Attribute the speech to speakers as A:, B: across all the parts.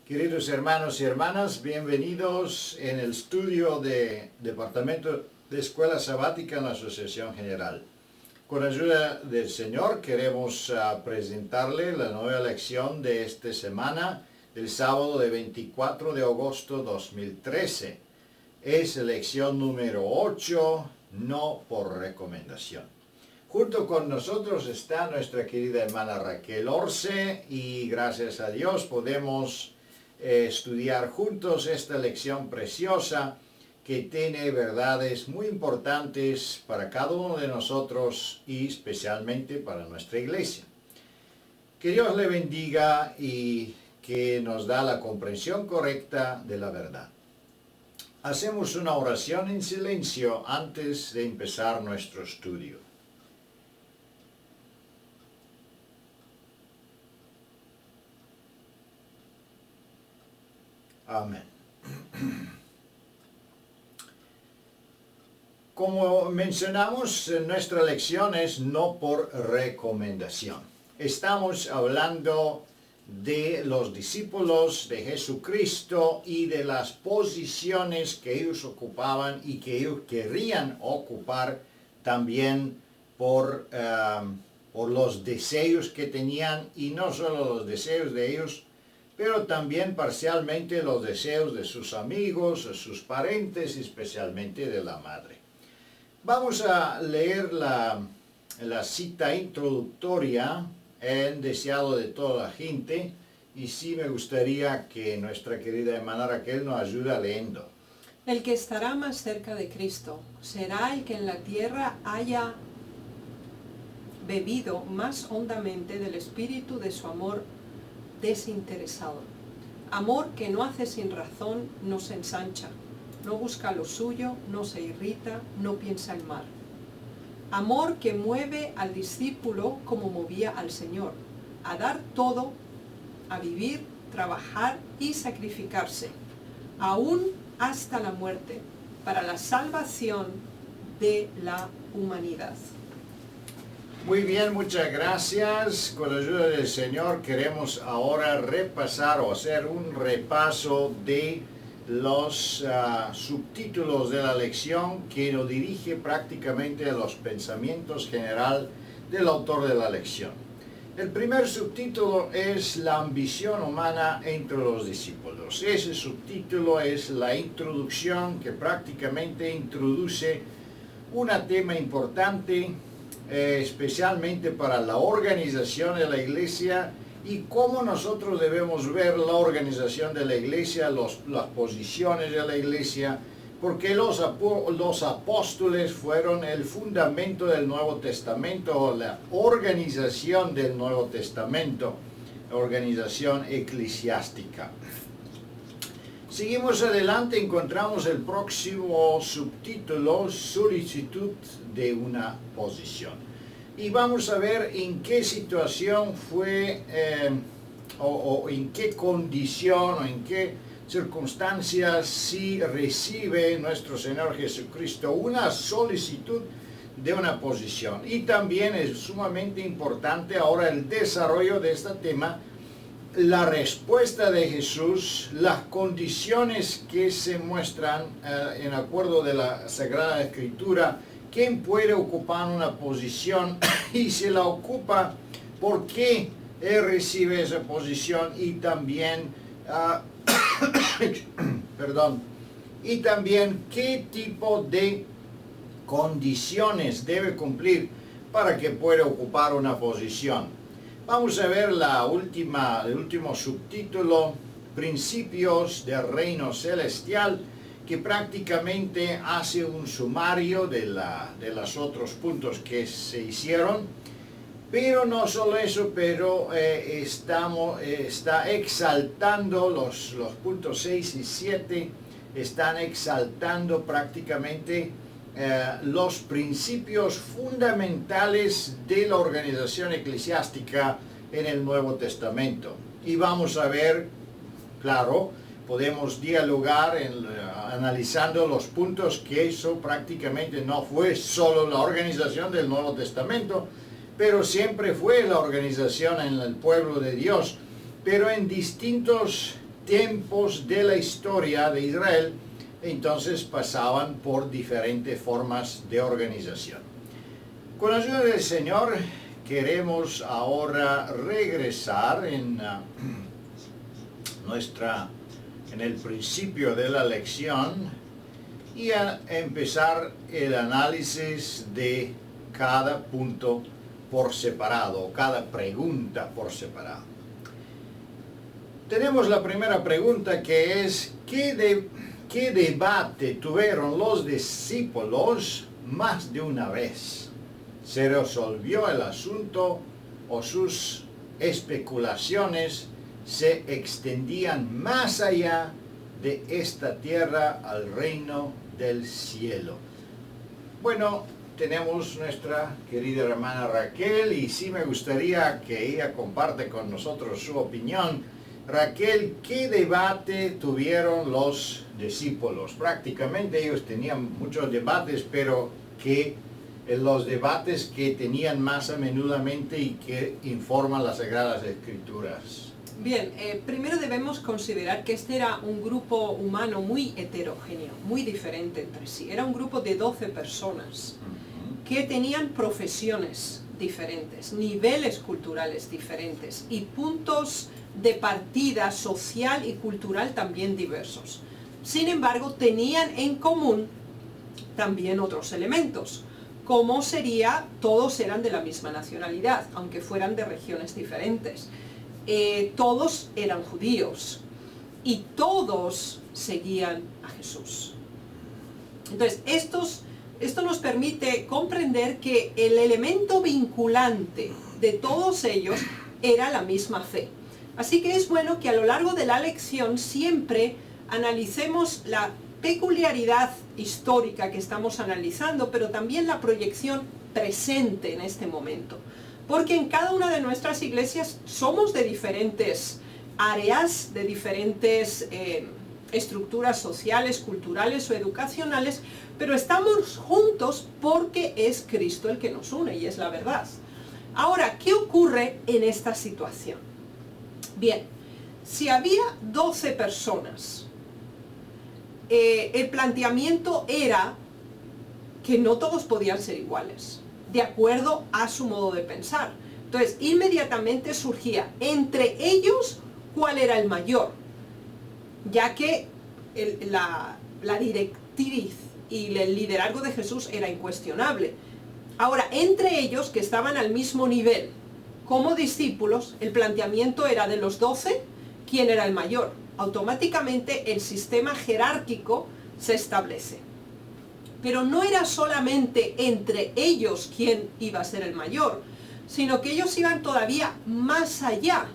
A: Queridos hermanos y hermanas, bienvenidos en el estudio de Departamento de Escuela Sabática en la Asociación General. Con ayuda del Señor queremos presentarle la nueva lección de esta semana, del sábado de 24 de agosto 2013. Es lección número 8, no por recomendación. Junto con nosotros está nuestra querida hermana Raquel Orce y gracias a Dios podemos estudiar juntos esta lección preciosa que tiene verdades muy importantes para cada uno de nosotros y especialmente para nuestra iglesia. Que Dios le bendiga y que nos da la comprensión correcta de la verdad. Hacemos una oración en silencio antes de empezar nuestro estudio. Amén. Como mencionamos, nuestra lección es no por recomendación. Estamos hablando de los discípulos de Jesucristo y de las posiciones que ellos ocupaban y que ellos querían ocupar también por los deseos que tenían, y no solo los deseos de ellos, pero también parcialmente los deseos de sus amigos, de sus parientes y especialmente de la madre. Vamos a leer la cita introductoria en deseado de toda la gente, y sí me gustaría que nuestra querida hermana Raquel nos ayude leyendo.
B: El que estará más cerca de Cristo será el que en la tierra haya bebido más hondamente del espíritu de su amor desinteresado. Amor que no hace sin razón, no se ensancha, no busca lo suyo, no se irrita, no piensa el mal. Amor que mueve al discípulo como movía al Señor, a dar todo, a vivir, trabajar y sacrificarse, aún hasta la muerte, para la salvación de la humanidad.
A: Muy bien, muchas gracias. Con la ayuda del Señor queremos ahora repasar o hacer un repaso de los subtítulos de la lección que nos dirige prácticamente a los pensamientos general del autor de la lección. El primer subtítulo es la ambición humana entre los discípulos. Ese subtítulo es la introducción que prácticamente introduce un tema importante especialmente para la organización de la iglesia y cómo nosotros debemos ver la organización de la iglesia, las posiciones de la iglesia, porque los apóstoles fueron el fundamento del Nuevo Testamento, o la organización del Nuevo Testamento, la organización eclesiástica. Seguimos adelante, encontramos el próximo subtítulo, solicitud de una posición. Y vamos a ver en qué situación fue, o en qué condición, o en qué circunstancias si recibe nuestro Señor Jesucristo una solicitud de una posición. Y también es sumamente importante ahora el desarrollo de este tema, la respuesta de Jesús, las condiciones que se muestran en acuerdo de la Sagrada Escritura, quién puede ocupar una posición y si la ocupa, por qué él recibe esa posición y también, y también qué tipo de condiciones debe cumplir para que pueda ocupar una posición. Vamos a ver el último subtítulo, Principios del Reino Celestial, que prácticamente hace un sumario de los otros puntos que se hicieron. Pero no solo eso, pero está exaltando los puntos 6 y 7, están exaltando prácticamente los principios fundamentales de la organización eclesiástica en el Nuevo Testamento. Y vamos a ver, claro, podemos dialogar analizando los puntos que eso prácticamente no fue solo la organización del Nuevo Testamento, pero siempre fue la organización en el pueblo de Dios, pero en distintos tiempos de la historia de Israel, entonces pasaban por diferentes formas de organización. Con la ayuda del Señor queremos ahora regresar en el principio de la lección y a empezar el análisis de cada punto por separado, cada pregunta por separado. Tenemos la primera pregunta, que es: ¿qué debate tuvieron los discípulos más de una vez? ¿Se resolvió el asunto o sus especulaciones se extendían más allá de esta tierra al reino del cielo? Bueno, tenemos nuestra querida hermana Raquel, y sí me gustaría que ella comparte con nosotros su opinión. Raquel, ¿qué debate tuvieron los discípulos? Prácticamente ellos tenían muchos debates, pero los debates que tenían más a menudamente y que informan las Sagradas Escrituras.
B: Bien, primero debemos considerar que este era un grupo humano muy heterogéneo, muy diferente entre sí. Era un grupo de 12 personas que tenían profesiones diferentes, niveles culturales diferentes y puntos de partida social y cultural también diversos. Sin embargo, tenían en común también otros elementos, como sería, todos eran de la misma nacionalidad, aunque fueran de regiones diferentes. Todos eran judíos y todos seguían a Jesús. Entonces, esto nos permite comprender que el elemento vinculante de todos ellos era la misma fe. Así que es bueno que a lo largo de la lección siempre analicemos la peculiaridad histórica que estamos analizando, pero también la proyección presente en este momento. Porque en cada una de nuestras iglesias somos de diferentes áreas, de diferentes estructuras sociales, culturales o educacionales, pero estamos juntos porque es Cristo el que nos une y es la verdad. Ahora, ¿qué ocurre en esta situación? Bien, si había 12 personas, el planteamiento era que no todos podían ser iguales, de acuerdo a su modo de pensar. Entonces, inmediatamente surgía entre ellos cuál era el mayor, ya que la directriz y el liderazgo de Jesús era incuestionable. Ahora, entre ellos, que estaban al mismo nivel como discípulos, el planteamiento era de los 12, ¿quién era el mayor? Automáticamente el sistema jerárquico se establece. Pero no era solamente entre ellos quién iba a ser el mayor, sino que ellos iban todavía más allá.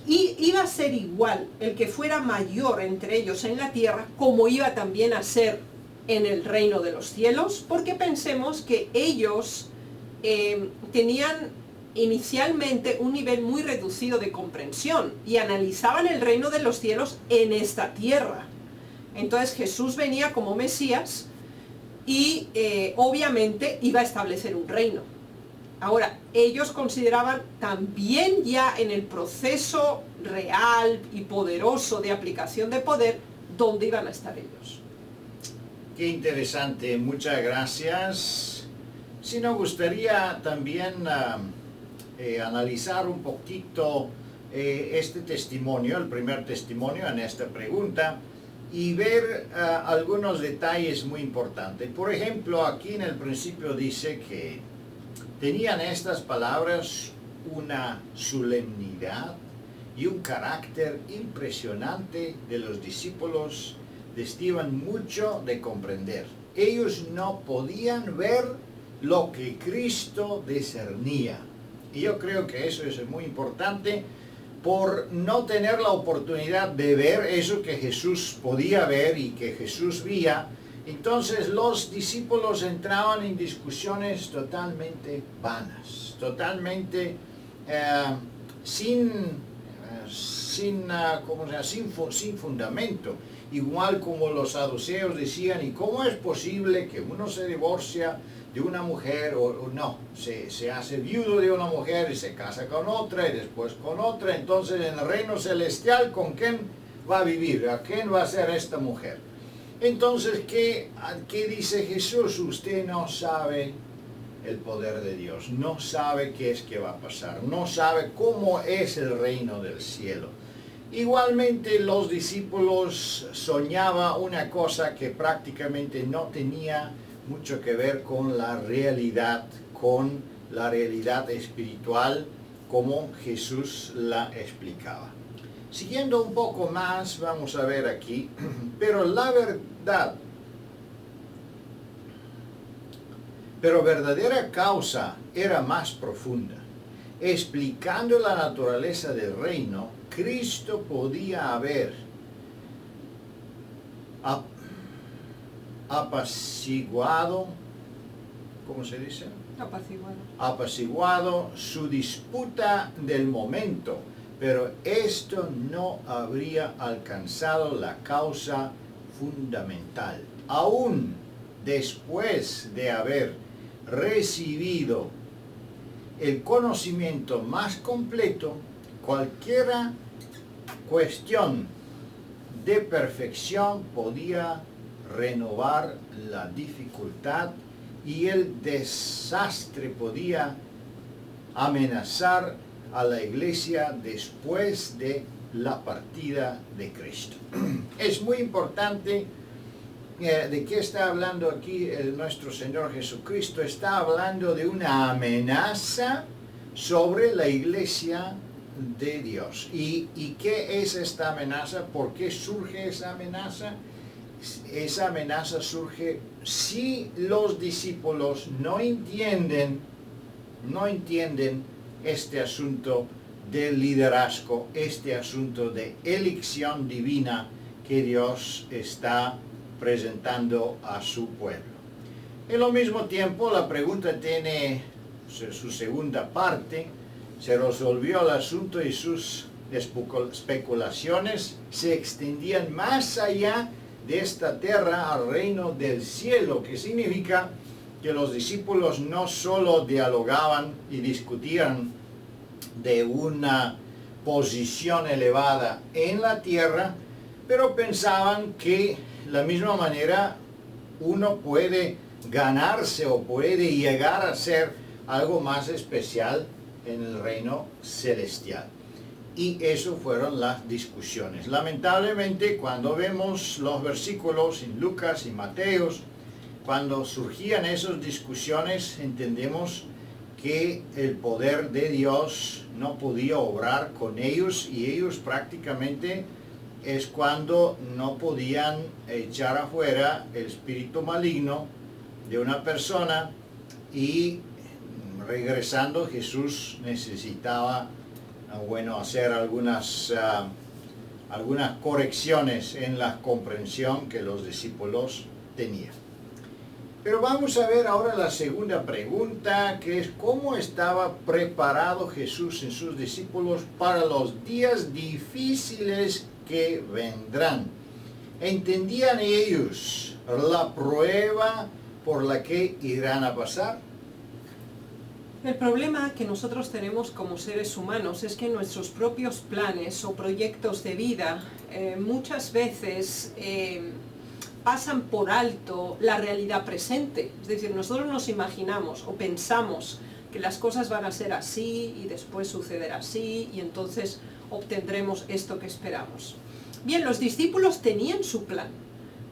B: Y iba a ser igual el que fuera mayor entre ellos en la tierra, como iba también a ser en el reino de los cielos, porque pensemos que ellos tenían inicialmente un nivel muy reducido de comprensión y analizaban el reino de los cielos en esta tierra. Entonces Jesús venía como Mesías y obviamente iba a establecer un reino. Ahora, ellos consideraban también ya en el proceso real y poderoso de aplicación de poder, dónde iban a estar ellos.
A: Qué interesante, muchas gracias. Sí, nos gustaría también analizar un poquito este testimonio, el primer testimonio en esta pregunta, y ver algunos detalles muy importantes. Por ejemplo, aquí en el principio dice que tenían estas palabras una solemnidad y un carácter impresionante de los discípulos, estaban mucho de comprender. Ellos no podían ver lo que Cristo discernía. Y yo creo que eso es muy importante, por no tener la oportunidad de ver eso que Jesús podía ver y que Jesús veía. Entonces los discípulos entraban en discusiones totalmente vanas, totalmente sin fundamento. Igual como los saduceos decían: ¿y cómo es posible que uno se divorcia de una mujer, o no, se hace viudo de una mujer y se casa con otra y después con otra. Entonces en el reino celestial, ¿con quién va a vivir? ¿A quién va a ser esta mujer? Entonces, ¿qué dice Jesús? Usted no sabe el poder de Dios, no sabe qué es que va a pasar, no sabe cómo es el reino del cielo. Igualmente los discípulos soñaban una cosa que prácticamente no tenía mucho que ver con la realidad espiritual como Jesús la explicaba. Siguiendo un poco más, vamos a ver aquí, pero verdadera causa era más profunda. Explicando la naturaleza del reino, Cristo podía haber apaciguado, ¿cómo se dice? Apaciguado su disputa del momento, pero esto no habría alcanzado la causa fundamental. Aún después de haber recibido el conocimiento más completo, cualquier cuestión de perfección podía renovar la dificultad y el desastre podía amenazar a la iglesia después de la partida de Cristo. Es muy importante de qué está hablando aquí nuestro Señor Jesucristo. Está hablando de una amenaza sobre la iglesia de Dios. ¿Y qué es esta amenaza? ¿Por qué surge esa amenaza? Esa amenaza surge si los discípulos no entienden este asunto del liderazgo, este asunto de elección divina que Dios está presentando a su pueblo. En lo mismo tiempo, la pregunta tiene su segunda parte. Se resolvió el asunto y sus especulaciones se extendían más allá de esta tierra al reino del cielo, que significa que los discípulos no solo dialogaban y discutían de una posición elevada en la tierra, pero pensaban que de la misma manera uno puede ganarse o puede llegar a ser algo más especial en el reino celestial. Y eso fueron las discusiones. Lamentablemente, cuando vemos los versículos en Lucas y Mateos, cuando surgían esas discusiones, entendemos que el poder de Dios no podía obrar con ellos, y ellos prácticamente es cuando no podían echar afuera el espíritu maligno de una persona, y regresando Jesús necesitaba hacer algunas correcciones en la comprensión que los discípulos tenían. Pero vamos a ver ahora la segunda pregunta, que es ¿cómo estaba preparado Jesús en sus discípulos para los días difíciles que vendrán? ¿Entendían ellos la prueba por la que irán a pasar?
B: El problema que nosotros tenemos como seres humanos es que nuestros propios planes o proyectos de vida muchas veces pasan por alto la realidad presente. Es decir, nosotros nos imaginamos o pensamos que las cosas van a ser así y después sucederá así y entonces obtendremos esto que esperamos. Bien, los discípulos tenían su plan.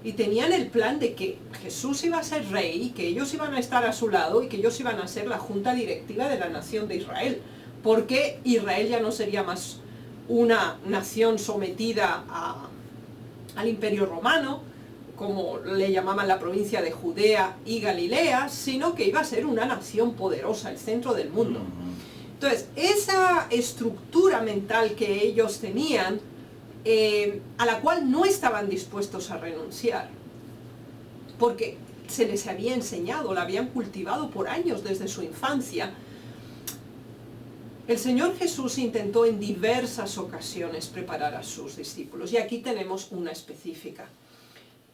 B: Y tenían el plan de que Jesús iba a ser rey, que ellos iban a estar a su lado y que ellos iban a ser la junta directiva de la nación de Israel. Porque Israel ya no sería más una nación sometida al imperio romano, como le llamaban la provincia de Judea y Galilea, sino que iba a ser una nación poderosa, el centro del mundo. Entonces, esa estructura mental que ellos tenían, a la cual no estaban dispuestos a renunciar, porque se les había enseñado, la habían cultivado por años desde su infancia. El Señor Jesús intentó en diversas ocasiones preparar a sus discípulos, y aquí tenemos una específica.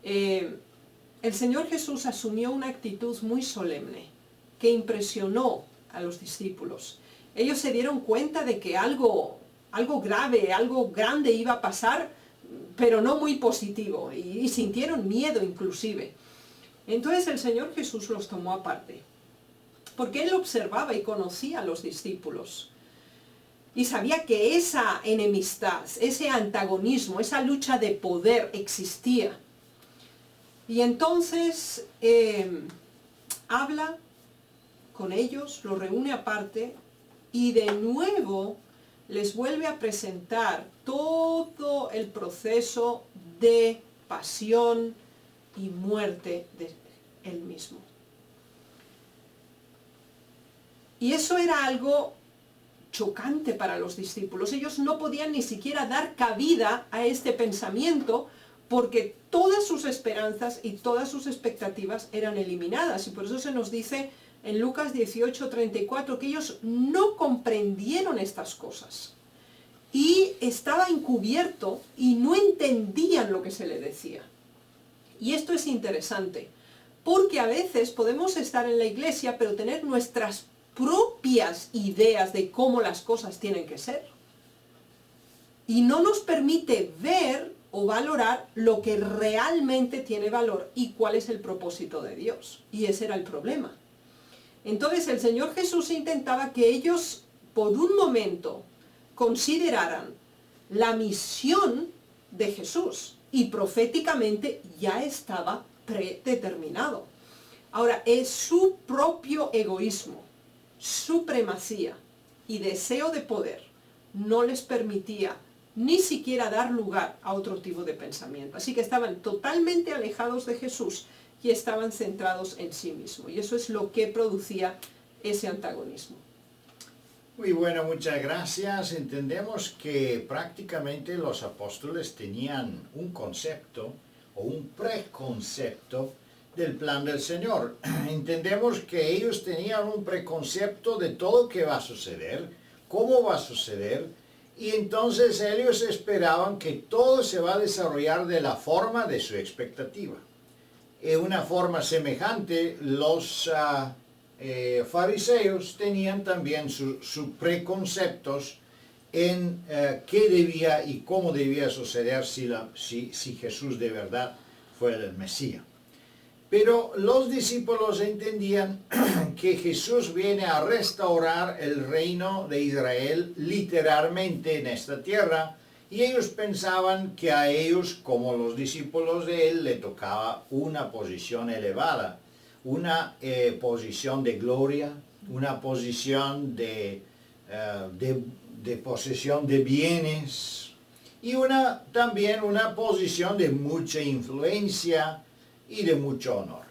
B: El Señor Jesús asumió una actitud muy solemne que impresionó a los discípulos. Ellos se dieron cuenta de que algo grave, algo grande iba a pasar, pero no muy positivo, y sintieron miedo inclusive. Entonces el Señor Jesús los tomó aparte, porque Él observaba y conocía a los discípulos, y sabía que esa enemistad, ese antagonismo, esa lucha de poder existía. Y entonces habla con ellos, los reúne aparte, y de nuevo les vuelve a presentar todo el proceso de pasión y muerte de Él mismo. Y eso era algo chocante para los discípulos. Ellos no podían ni siquiera dar cabida a este pensamiento, porque todas sus esperanzas y todas sus expectativas eran eliminadas. Y por eso se nos dice en Lucas 18:34 que ellos no comprendieron estas cosas. Y estaba encubierto y no entendían lo que se le decía. Y esto es interesante, porque a veces podemos estar en la iglesia, pero tener nuestras propias ideas de cómo las cosas tienen que ser. Y no nos permite ver o valorar lo que realmente tiene valor y cuál es el propósito de Dios. Y ese era el problema. Entonces el Señor Jesús intentaba que ellos por un momento consideraran la misión de Jesús, y proféticamente ya estaba predeterminado. Ahora, es su propio egoísmo, supremacía y deseo de poder no les permitía ni siquiera dar lugar a otro tipo de pensamiento. Así que estaban totalmente alejados de Jesús y estaban centrados en sí mismos. Y eso es lo que producía ese antagonismo.
A: Muy bueno, muchas gracias. Entendemos que prácticamente los apóstoles tenían un concepto o un preconcepto del plan del Señor. Entendemos que ellos tenían un preconcepto de todo lo que va a suceder, cómo va a suceder, y entonces ellos esperaban que todo se va a desarrollar de la forma de su expectativa. En una forma semejante, los fariseos tenían también sus preconceptos en qué debía y cómo debía suceder si Jesús de verdad fuera el Mesías. Pero los discípulos entendían que Jesús viene a restaurar el reino de Israel literalmente en esta tierra, y ellos pensaban que a ellos, como los discípulos de él, le tocaba una posición elevada, una posición de gloria, una posición de posesión de bienes, y también una posición de mucha influencia y de mucho honor.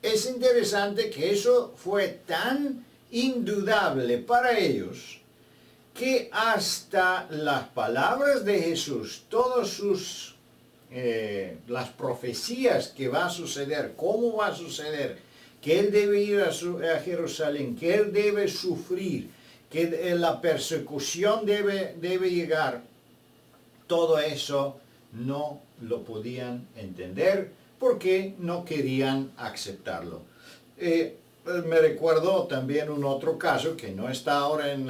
A: Es interesante que eso fue tan indudable para ellos que hasta las palabras de Jesús, todas las profecías que va a suceder, cómo va a suceder, que Él debe ir a Jerusalén, que Él debe sufrir, que la persecución debe llegar, todo eso no lo podían entender porque no querían aceptarlo. Me recuerdo también un otro caso que no está ahora en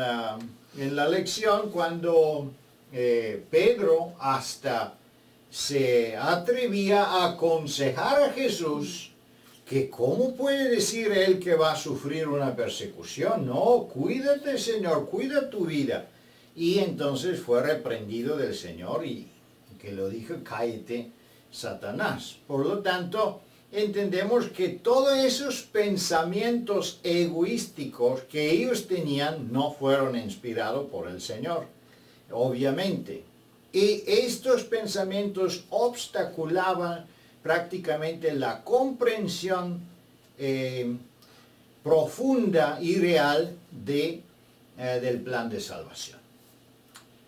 A: la lección, cuando Pedro hasta se atrevía a aconsejar a Jesús que cómo puede decir él que va a sufrir una persecución. No, cuídate, Señor, cuida tu vida. Y entonces fue reprendido del Señor, y que lo dijo: cállate, Satanás. Por lo tanto, entendemos que todos esos pensamientos egoísticos que ellos tenían no fueron inspirados por el Señor, obviamente. Y estos pensamientos obstaculaban prácticamente la comprensión profunda y real del plan de salvación.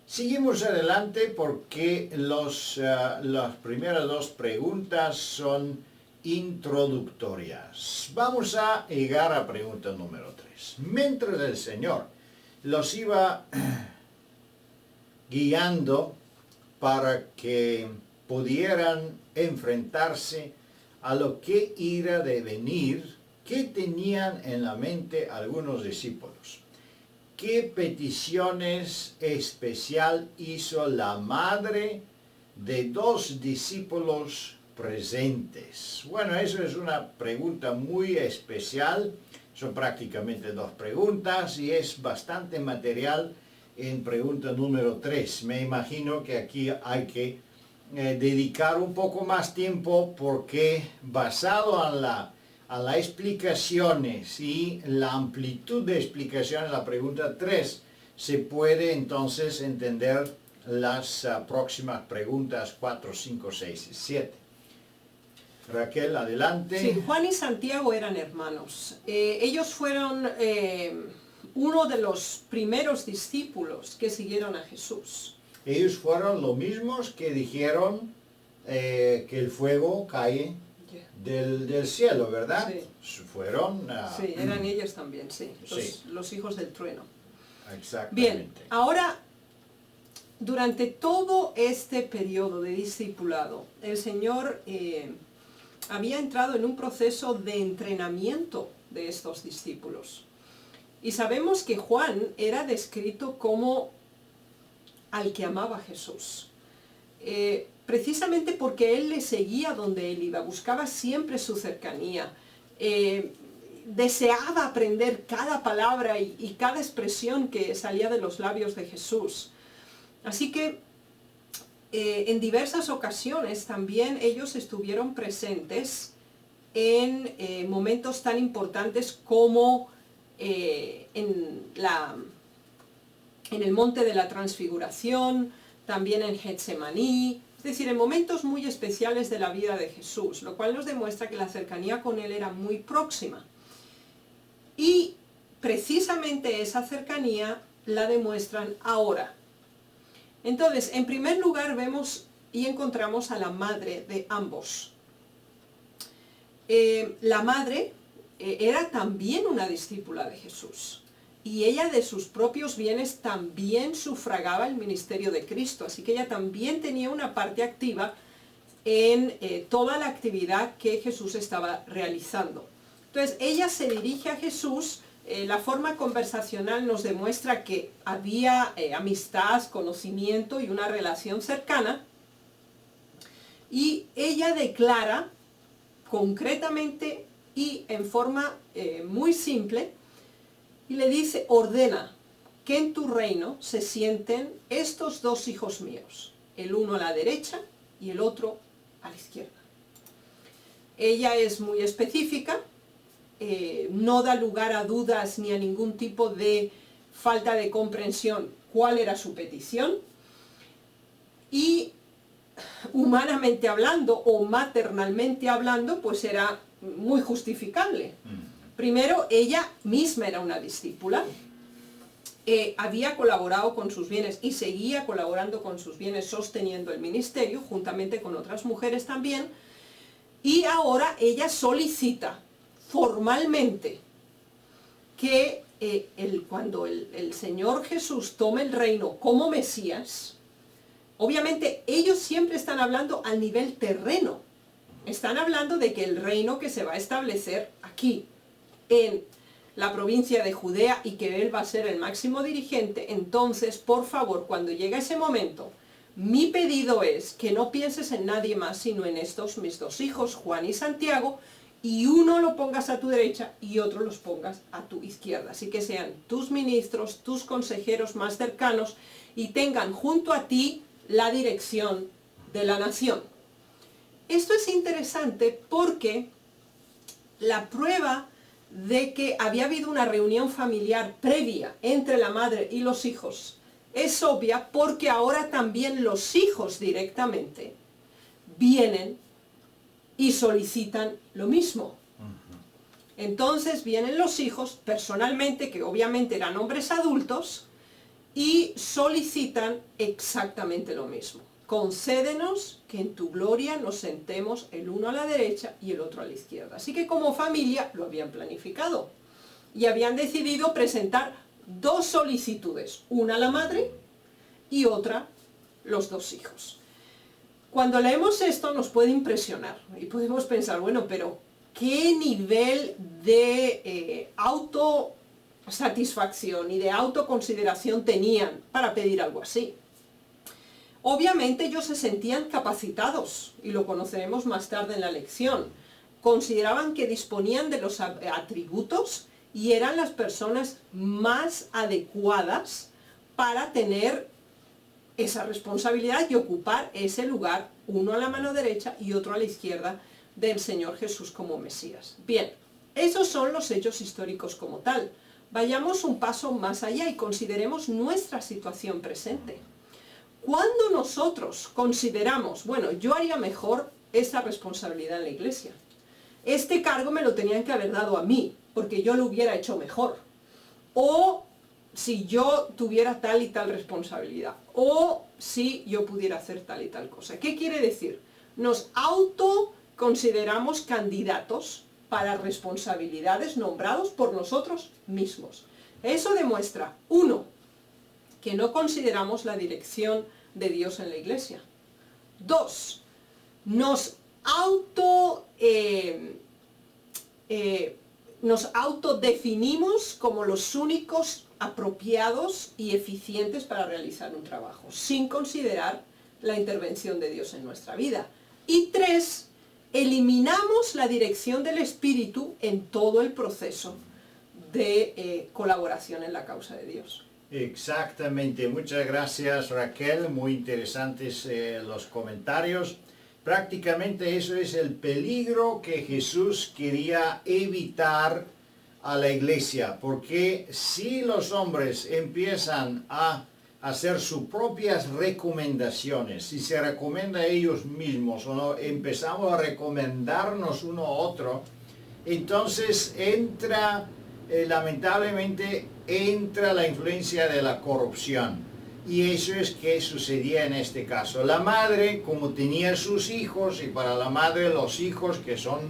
A: Seguimos adelante porque las primeras dos preguntas son introductorias. Vamos a llegar a pregunta número 3. Mientras el Señor los iba guiando para que pudieran enfrentarse a lo que iba de venir ¿Qué tenían en la mente algunos discípulos? ¿Qué peticiones especial hizo la madre de dos discípulos presentes? Bueno, eso es una pregunta muy especial. Son prácticamente dos preguntas y es bastante material en pregunta número 3. Me imagino que aquí hay que dedicar un poco más tiempo porque basado en las explicaciones y la amplitud de explicaciones, la pregunta 3, se puede entonces entender las próximas preguntas 4, 5, 6 y 7. Raquel, adelante.
B: Sí, Juan y Santiago eran hermanos. Ellos fueron uno de los primeros discípulos que siguieron a Jesús.
A: Ellos fueron los mismos que dijeron que el fuego cae del cielo, ¿verdad?
B: Sí.
A: Fueron...
B: Sí, eran ellos también, sí.
A: Sí.
B: Los hijos del trueno.
A: Exactamente.
B: Bien, ahora, durante todo este periodo de discipulado, el Señor había entrado en un proceso de entrenamiento de estos discípulos. Y sabemos que Juan era descrito como al que amaba a Jesús. Precisamente porque él le seguía donde él iba, buscaba siempre su cercanía, deseaba aprender cada palabra y cada expresión que salía de los labios de Jesús. Así que en diversas ocasiones también ellos estuvieron presentes en momentos tan importantes como en el monte de la transfiguración, también en Getsemaní, es decir, en momentos muy especiales de la vida de Jesús, lo cual nos demuestra que la cercanía con él era muy próxima. Y precisamente esa cercanía la demuestran ahora. Entonces, en primer lugar vemos y encontramos a la madre de ambos. La madre era también una discípula de Jesús. Y ella de sus propios bienes también sufragaba el ministerio de Cristo. Así que ella también tenía una parte activa en toda la actividad que Jesús estaba realizando. Entonces ella se dirige a Jesús. La forma conversacional nos demuestra que había amistad, conocimiento y una relación cercana. Y ella declara concretamente y en forma muy simple, y le dice: ordena que en tu reino se sienten estos dos hijos míos, el uno a la derecha y el otro a la izquierda. Ella es muy específica, no da lugar a dudas ni a ningún tipo de falta de comprensión cuál era su petición, y humanamente hablando o maternalmente hablando, pues era muy justificable. Primero, ella misma era una discípula, había colaborado con sus bienes y seguía colaborando con sus bienes, sosteniendo el ministerio, juntamente con otras mujeres también, y ahora ella solicita formalmente que cuando el Señor Jesús tome el reino como Mesías, obviamente ellos siempre están hablando al nivel terreno, están hablando de que el reino que se va a establecer aquí, en la provincia de Judea, y que él va a ser el máximo dirigente. Entonces, por favor, cuando llegue ese momento, mi pedido es que no pienses en nadie más sino en estos mis dos hijos, Juan y Santiago, y uno lo pongas a tu derecha y otro los pongas a tu izquierda. Así que sean tus ministros, tus consejeros más cercanos y tengan junto a ti la dirección de la nación. Esto es interesante porque la prueba de que había habido una reunión familiar previa entre la madre y los hijos es obvia, porque ahora también los hijos directamente vienen y solicitan lo mismo. Entonces vienen los hijos personalmente, que obviamente eran hombres adultos, y solicitan exactamente lo mismo: concédenos que en tu gloria nos sentemos el uno a la derecha y el otro a la izquierda. Así que como familia lo habían planificado y habían decidido presentar dos solicitudes, una a la madre y otra los dos hijos. Cuando leemos esto nos puede impresionar y podemos pensar, bueno, pero qué nivel de autosatisfacción y de autoconsideración tenían para pedir algo así. Obviamente ellos se sentían capacitados, y lo conoceremos más tarde en la lección. Consideraban que disponían de los atributos y eran las personas más adecuadas para tener esa responsabilidad y ocupar ese lugar, uno a la mano derecha y otro a la izquierda del Señor Jesús como Mesías. Bien, esos son los hechos históricos como tal. Vayamos un paso más allá y consideremos nuestra situación presente. Cuando nosotros consideramos, bueno, yo haría mejor esta responsabilidad en la iglesia, este cargo me lo tenían que haber dado a mí, porque yo lo hubiera hecho mejor, o si yo tuviera tal y tal responsabilidad, o si yo pudiera hacer tal y tal cosa. ¿Qué quiere decir? Nos autoconsideramos candidatos para responsabilidades nombrados por nosotros mismos. Eso demuestra, uno, que no consideramos la dirección de Dios en la iglesia. Dos, nos autodefinimos como los únicos apropiados y eficientes para realizar un trabajo, sin considerar la intervención de Dios en nuestra vida. Y tres, eliminamos la dirección del Espíritu en todo el proceso de colaboración en la causa de Dios.
A: Exactamente, muchas gracias Raquel, muy interesantes los comentarios. Prácticamente eso es el peligro que Jesús quería evitar a la iglesia, porque si los hombres empiezan a hacer sus propias recomendaciones, si se recomienda a ellos mismos o no, empezamos a recomendarnos uno a otro, entonces lamentablemente entra la influencia de la corrupción. Y eso es que sucedía en este caso. La madre, como tenía sus hijos, y para la madre los hijos que son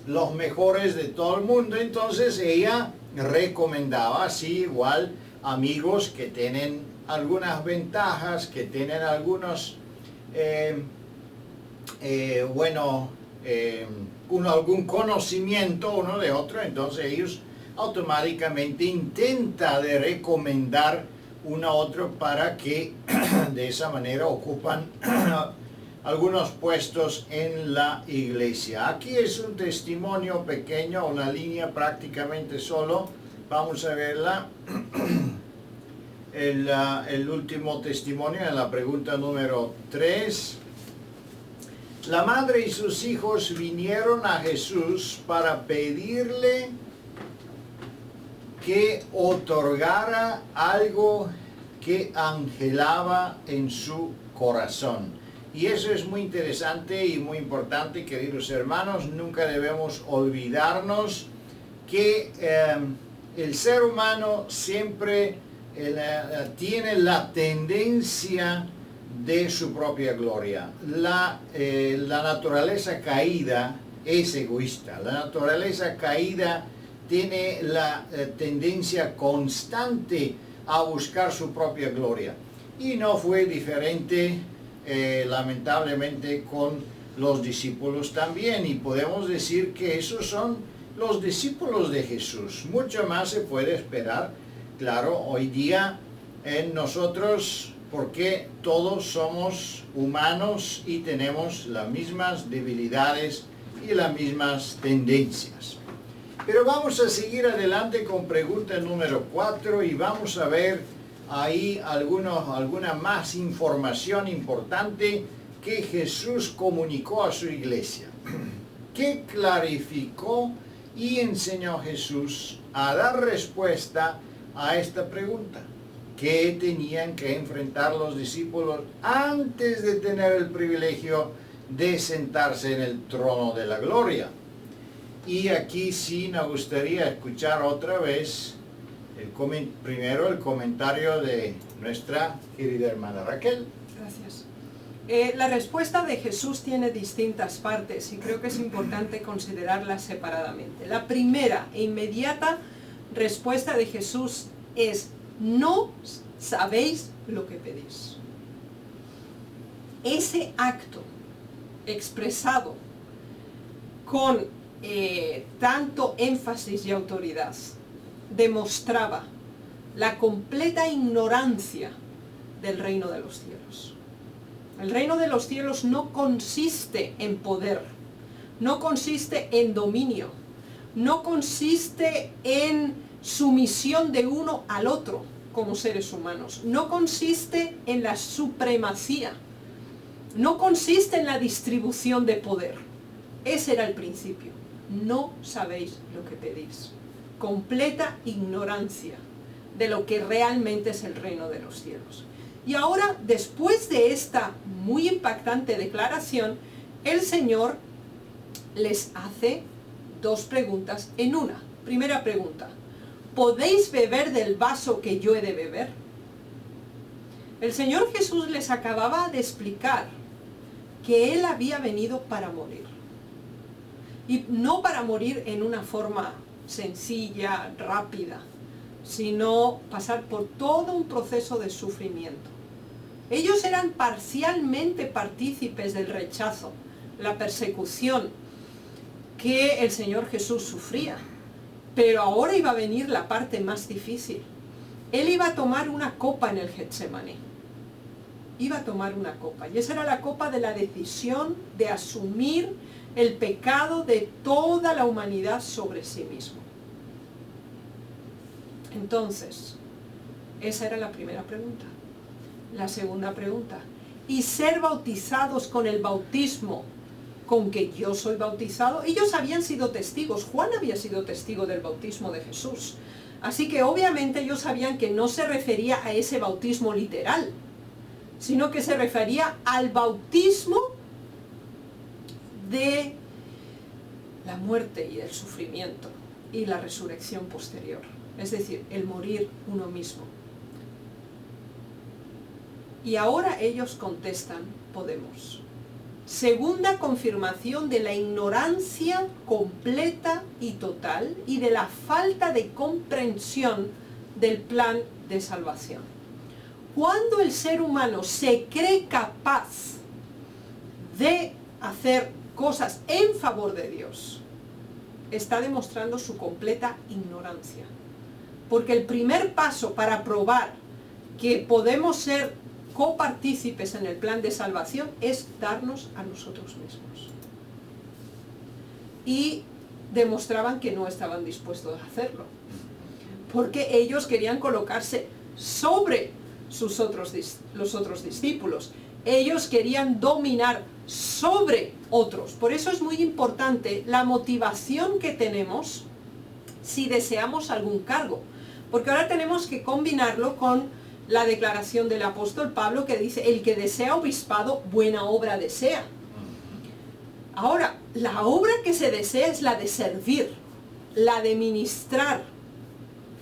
A: los mejores de todo el mundo, entonces ella recomendaba, así igual, amigos que tienen algunas ventajas, que tienen algunos, algún conocimiento uno de otro, entonces ellos automáticamente intenta de recomendar uno a otro para que de esa manera ocupan algunos puestos en la iglesia. Aquí es un testimonio pequeño, una línea prácticamente solo. Vamos a verla. El último testimonio en la pregunta número 3. La madre y sus hijos vinieron a Jesús para pedirle que otorgara algo que anhelaba en su corazón. Y eso es muy interesante y muy importante, queridos hermanos. Nunca debemos olvidarnos que el ser humano siempre tiene la tendencia de su propia gloria. La naturaleza caída es egoísta. La naturaleza caída tiene la tendencia constante a buscar su propia gloria. Y no fue diferente, lamentablemente, con los discípulos también. Y podemos decir que esos son los discípulos de Jesús. Mucho más se puede esperar, claro, hoy día en nosotros, porque todos somos humanos y tenemos las mismas debilidades y las mismas tendencias. Pero vamos a seguir adelante con pregunta número 4 y vamos a ver ahí alguna más información importante que Jesús comunicó a su iglesia. ¿Qué clarificó y enseñó Jesús a dar respuesta a esta pregunta? ¿Qué tenían que enfrentar los discípulos antes de tener el privilegio de sentarse en el trono de la gloria? Y aquí sí nos gustaría escuchar otra vez primero el comentario de nuestra querida hermana Raquel.
B: Gracias. La respuesta de Jesús tiene distintas partes y creo que es importante considerarlas separadamente. La primera e inmediata respuesta de Jesús es: no sabéis lo que pedís. Ese acto expresado con tanto énfasis y autoridad demostraba la completa ignorancia del reino de los cielos. El reino de los cielos no consiste en poder, no consiste en dominio, no consiste en sumisión de uno al otro como seres humanos, no consiste en la supremacía, no consiste en la distribución de poder. Ese era el principio. No sabéis lo que pedís. Completa ignorancia de lo que realmente es el reino de los cielos. Y ahora, después de esta muy impactante declaración, el Señor les hace dos preguntas en una. Primera pregunta: ¿podéis beber del vaso que yo he de beber? El Señor Jesús les acababa de explicar que Él había venido para morir. Y no para morir en una forma sencilla, rápida, sino pasar por todo un proceso de sufrimiento. Ellos eran parcialmente partícipes del rechazo, la persecución que el Señor Jesús sufría. Pero ahora iba a venir la parte más difícil. Él iba a tomar una copa en el Getsemaní. Iba a tomar una copa. Y esa era la copa de la decisión de asumir el pecado de toda la humanidad sobre sí mismo. Entonces, esa era la primera pregunta. La segunda pregunta: ¿y ser bautizados con el bautismo con que yo soy bautizado? Ellos habían sido testigos. Juan había sido testigo del bautismo de Jesús. Así que obviamente ellos sabían que no se refería a ese bautismo literal, sino que se refería al bautismo de la muerte y el sufrimiento y la resurrección posterior. Es decir, el morir uno mismo. Y ahora ellos contestan: podemos. Segunda confirmación de la ignorancia completa y total y de la falta de comprensión del plan de salvación. Cuando el ser humano se cree capaz de hacer cosas en favor de Dios, está demostrando su completa ignorancia. Porque el primer paso para probar que podemos ser copartícipes en el plan de salvación es darnos a nosotros mismos. Y demostraban que no estaban dispuestos a hacerlo, porque ellos querían colocarse sobre los otros discípulos. Ellos querían dominar sobre otros. Por eso es muy importante la motivación que tenemos si deseamos algún cargo, porque ahora tenemos que combinarlo con la declaración del apóstol Pablo, que dice: el que desea obispado, buena obra desea. Ahora, la obra que se desea es la de servir, la de ministrar,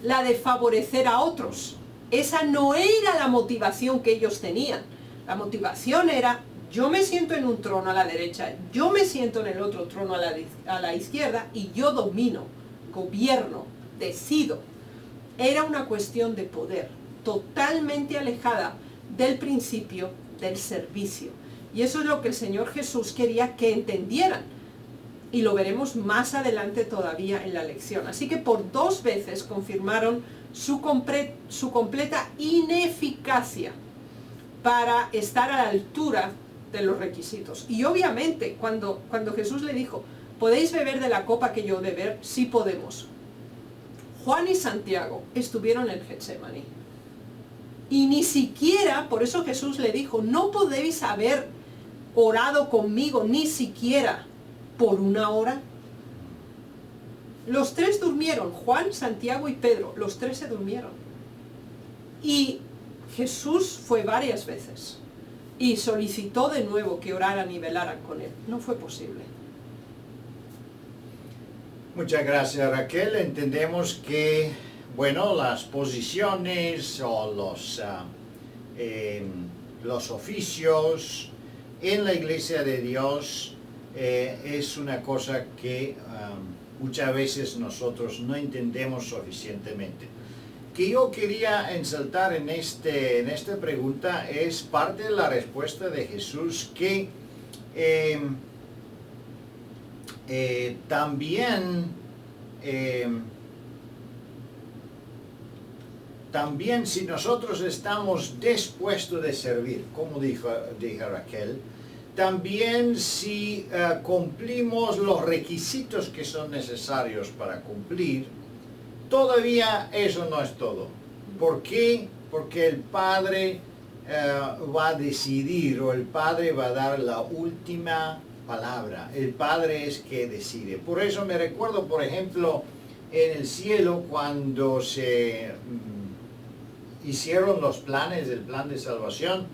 B: la de favorecer a otros. Esa no era la motivación que ellos tenían. La motivación era: yo me siento en un trono a la derecha, yo me siento en el otro trono a la izquierda, y yo domino, gobierno, decido. Era una cuestión de poder, totalmente alejada del principio del servicio. Y eso es lo que el Señor Jesús quería que entendieran. Y lo veremos más adelante todavía en la lección. Así que por dos veces confirmaron su completa ineficacia para estar a la altura de los requisitos. Y obviamente cuando Jesús le dijo: ¿podéis beber de la copa que yo beber? Sí podemos. Juan y Santiago estuvieron en Getsemaní. Y ni siquiera, por eso Jesús le dijo: no podéis haber orado conmigo ni siquiera por una hora. Los tres durmieron, Juan, Santiago y Pedro, los tres se durmieron. Y Jesús fue varias veces y solicitó de nuevo que oraran y velaran con él. No fue posible.
A: Muchas gracias, Raquel. Entendemos que, bueno, las posiciones o los oficios en la Iglesia de Dios es una cosa que muchas veces nosotros no entendemos suficientemente. Que yo quería ensaltar en esta pregunta es parte de la respuesta de Jesús, que También si nosotros estamos dispuestos de servir, como dijo Raquel, también si cumplimos los requisitos que son necesarios para cumplir, todavía eso no es todo. ¿Por qué? Porque el Padre va a decidir, o el Padre va a dar la última palabra. El Padre es que decide. Por eso me recuerdo, por ejemplo, en el cielo cuando se hicieron los planes, el plan de salvación,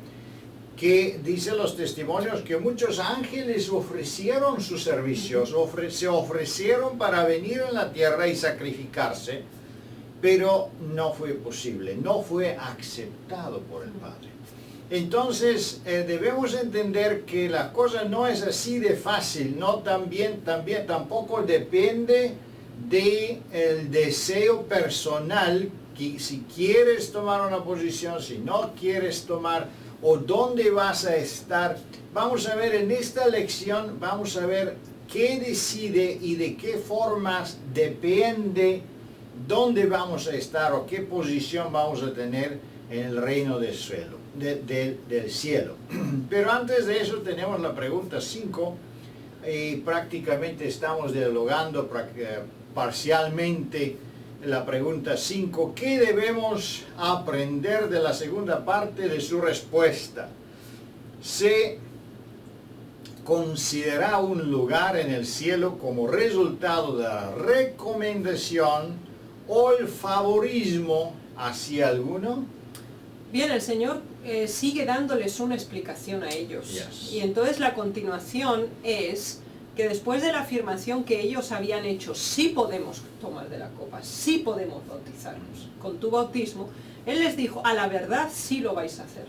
A: que dicen los testimonios que muchos ángeles ofrecieron sus servicios, se ofrecieron para venir en la tierra y sacrificarse, pero no fue posible, no fue aceptado por el Padre. Entonces debemos entender que la cosa no es así de fácil, no tampoco depende del deseo personal, que si quieres tomar una posición, si no quieres tomar, o dónde vas a estar. Vamos a ver en esta lección, vamos a ver qué decide y de qué formas depende dónde vamos a estar o qué posición vamos a tener en el reino del cielo. Pero antes de eso tenemos la pregunta 5 y prácticamente estamos dialogando parcialmente la pregunta 5. ¿Qué debemos aprender de la segunda parte de su respuesta? ¿Se considera un lugar en el cielo como resultado de la recomendación o el favorismo hacia alguno?
B: Bien, el Señor sigue dándoles una explicación a ellos.
A: Yes.
B: Y entonces la continuación es que después de la afirmación que ellos habían hecho, sí podemos tomar de la copa, sí podemos bautizarnos con tu bautismo, Él les dijo, a la verdad sí lo vais a hacer.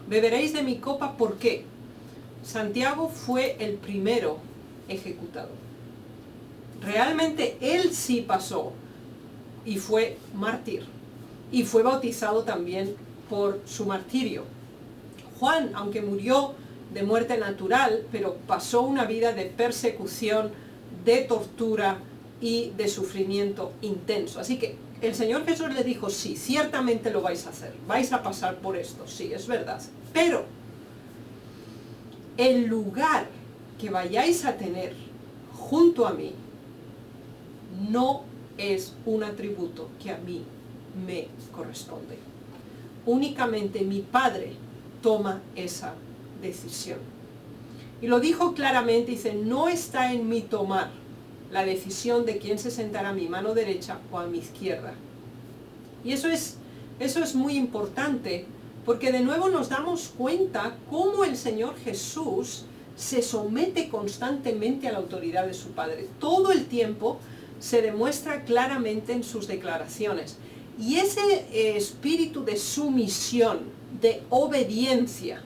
B: Beberéis de mi copa, ¿por qué? Santiago fue el primero ejecutado. Realmente él sí pasó y fue mártir. Y fue bautizado también por su martirio. Juan, aunque murió de muerte natural, pero pasó una vida de persecución, de tortura y de sufrimiento intenso. Así que el Señor Jesús le dijo, sí, ciertamente lo vais a hacer, vais a pasar por esto, sí, es verdad. Pero el lugar que vayáis a tener junto a mí no es un atributo que a mí me corresponde. Únicamente mi Padre toma esa decisión. Y lo dijo claramente, dice, no está en mí tomar la decisión de quién se sentará a mi mano derecha o a mi izquierda. Y eso es muy importante, porque de nuevo nos damos cuenta cómo el Señor Jesús se somete constantemente a la autoridad de su Padre. Todo el tiempo se demuestra claramente en sus declaraciones. Y ese espíritu de sumisión, de obediencia,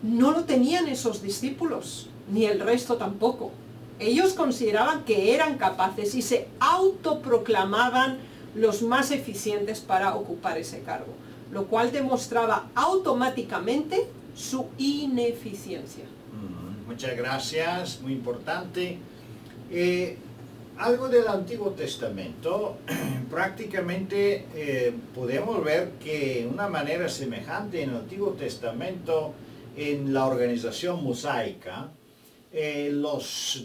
B: no lo tenían esos discípulos, ni el resto tampoco. Ellos consideraban que eran capaces y se autoproclamaban los más eficientes para ocupar ese cargo, lo cual demostraba automáticamente su ineficiencia.
A: Muchas gracias, muy importante. Algo del Antiguo Testamento, prácticamente podemos ver que de una manera semejante en el Antiguo Testamento, en la organización mosaica, los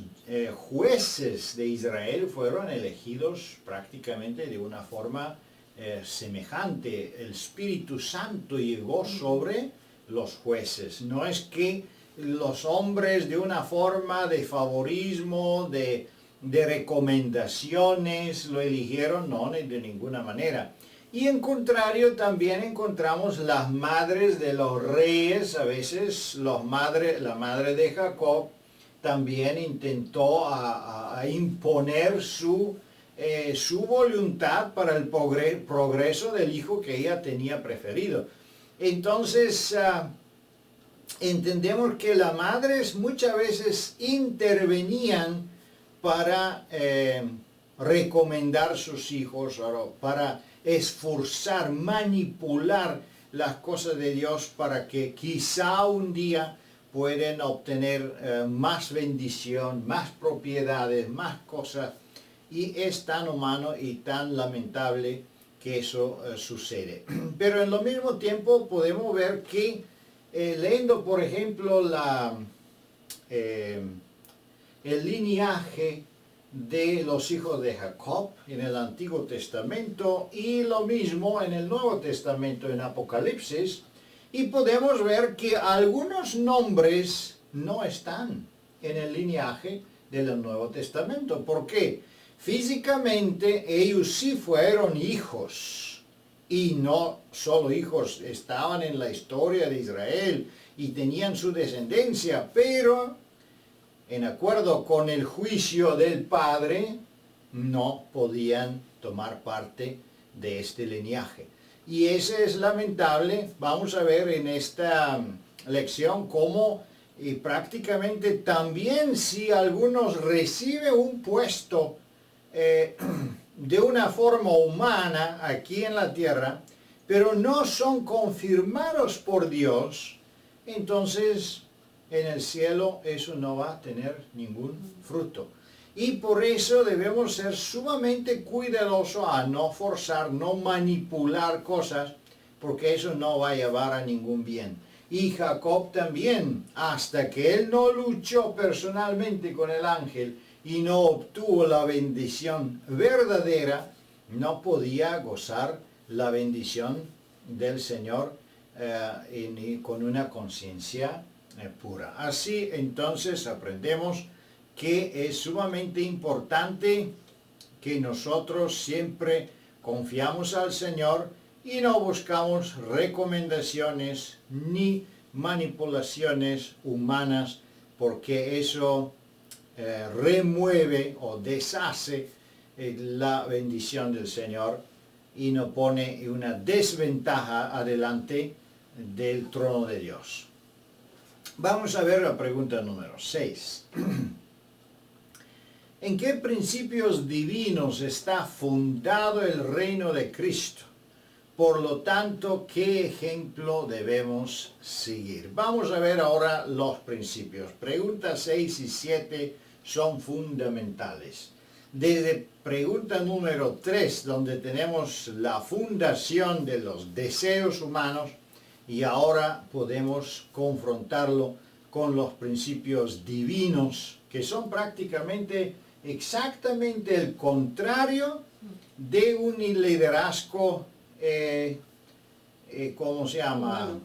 A: jueces de Israel fueron elegidos prácticamente de una forma semejante. El Espíritu Santo llegó sobre los jueces. No es que los hombres de una forma de favorismo, de recomendaciones lo eligieron, no, de ninguna manera. Y en contrario también encontramos las madres de los reyes. A veces la madre de Jacob también intentó a imponer su voluntad para el progreso del hijo que ella tenía preferido. Entonces entendemos que las madres muchas veces intervenían para recomendar sus hijos, para esforzar, manipular las cosas de Dios para que quizá un día pueden obtener más bendición, más propiedades, más cosas, y es tan humano y tan lamentable que eso sucede. Pero en lo mismo tiempo podemos ver que leyendo por ejemplo el linaje de los hijos de Jacob en el Antiguo Testamento y lo mismo en el Nuevo Testamento en Apocalipsis, y podemos ver que algunos nombres no están en el linaje del Nuevo Testamento. ¿Por qué? Físicamente ellos sí fueron hijos, y no solo hijos, estaban en la historia de Israel y tenían su descendencia, pero en acuerdo con el juicio del Padre, no podían tomar parte de este linaje. Y eso es lamentable. Vamos a ver en esta lección cómo prácticamente también si algunos reciben un puesto de una forma humana aquí en la tierra, pero no son confirmados por Dios, entonces en el cielo eso no va a tener ningún fruto. Y por eso debemos ser sumamente cuidadosos a no forzar, no manipular cosas, porque eso no va a llevar a ningún bien. Y Jacob también, hasta que él no luchó personalmente con el ángel y no obtuvo la bendición verdadera, no podía gozar la bendición del Señor con una conciencia pura. Así entonces aprendemos que es sumamente importante que nosotros siempre confiamos al Señor y no buscamos recomendaciones ni manipulaciones humanas, porque eso remueve o deshace la bendición del Señor y nos pone una desventaja adelante del trono de Dios. Vamos a ver la pregunta número 6. ¿En qué principios divinos está fundado el reino de Cristo? Por lo tanto, ¿qué ejemplo debemos seguir? Vamos a ver ahora los principios. Preguntas 6 y 7 son fundamentales. Desde pregunta número 3, donde tenemos la fundación de los deseos humanos, y ahora podemos confrontarlo con los principios divinos, que son prácticamente exactamente el contrario de un liderazgo, ¿cómo se llama?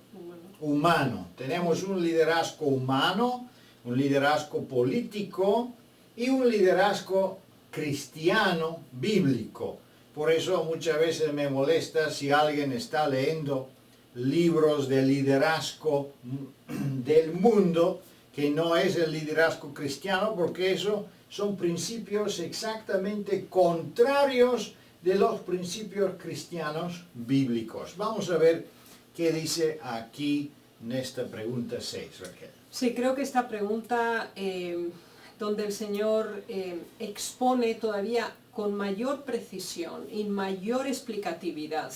A: Humano. Tenemos un liderazgo humano, un liderazgo político y un liderazgo cristiano, bíblico. Por eso muchas veces me molesta si alguien está leyendo libros de liderazgo del mundo, que no es el liderazgo cristiano, porque eso son principios exactamente contrarios de los principios cristianos bíblicos. Vamos a ver qué dice aquí en esta pregunta 6, Raquel.
B: Sí, creo que esta pregunta, donde el Señor expone todavía con mayor precisión y mayor explicatividad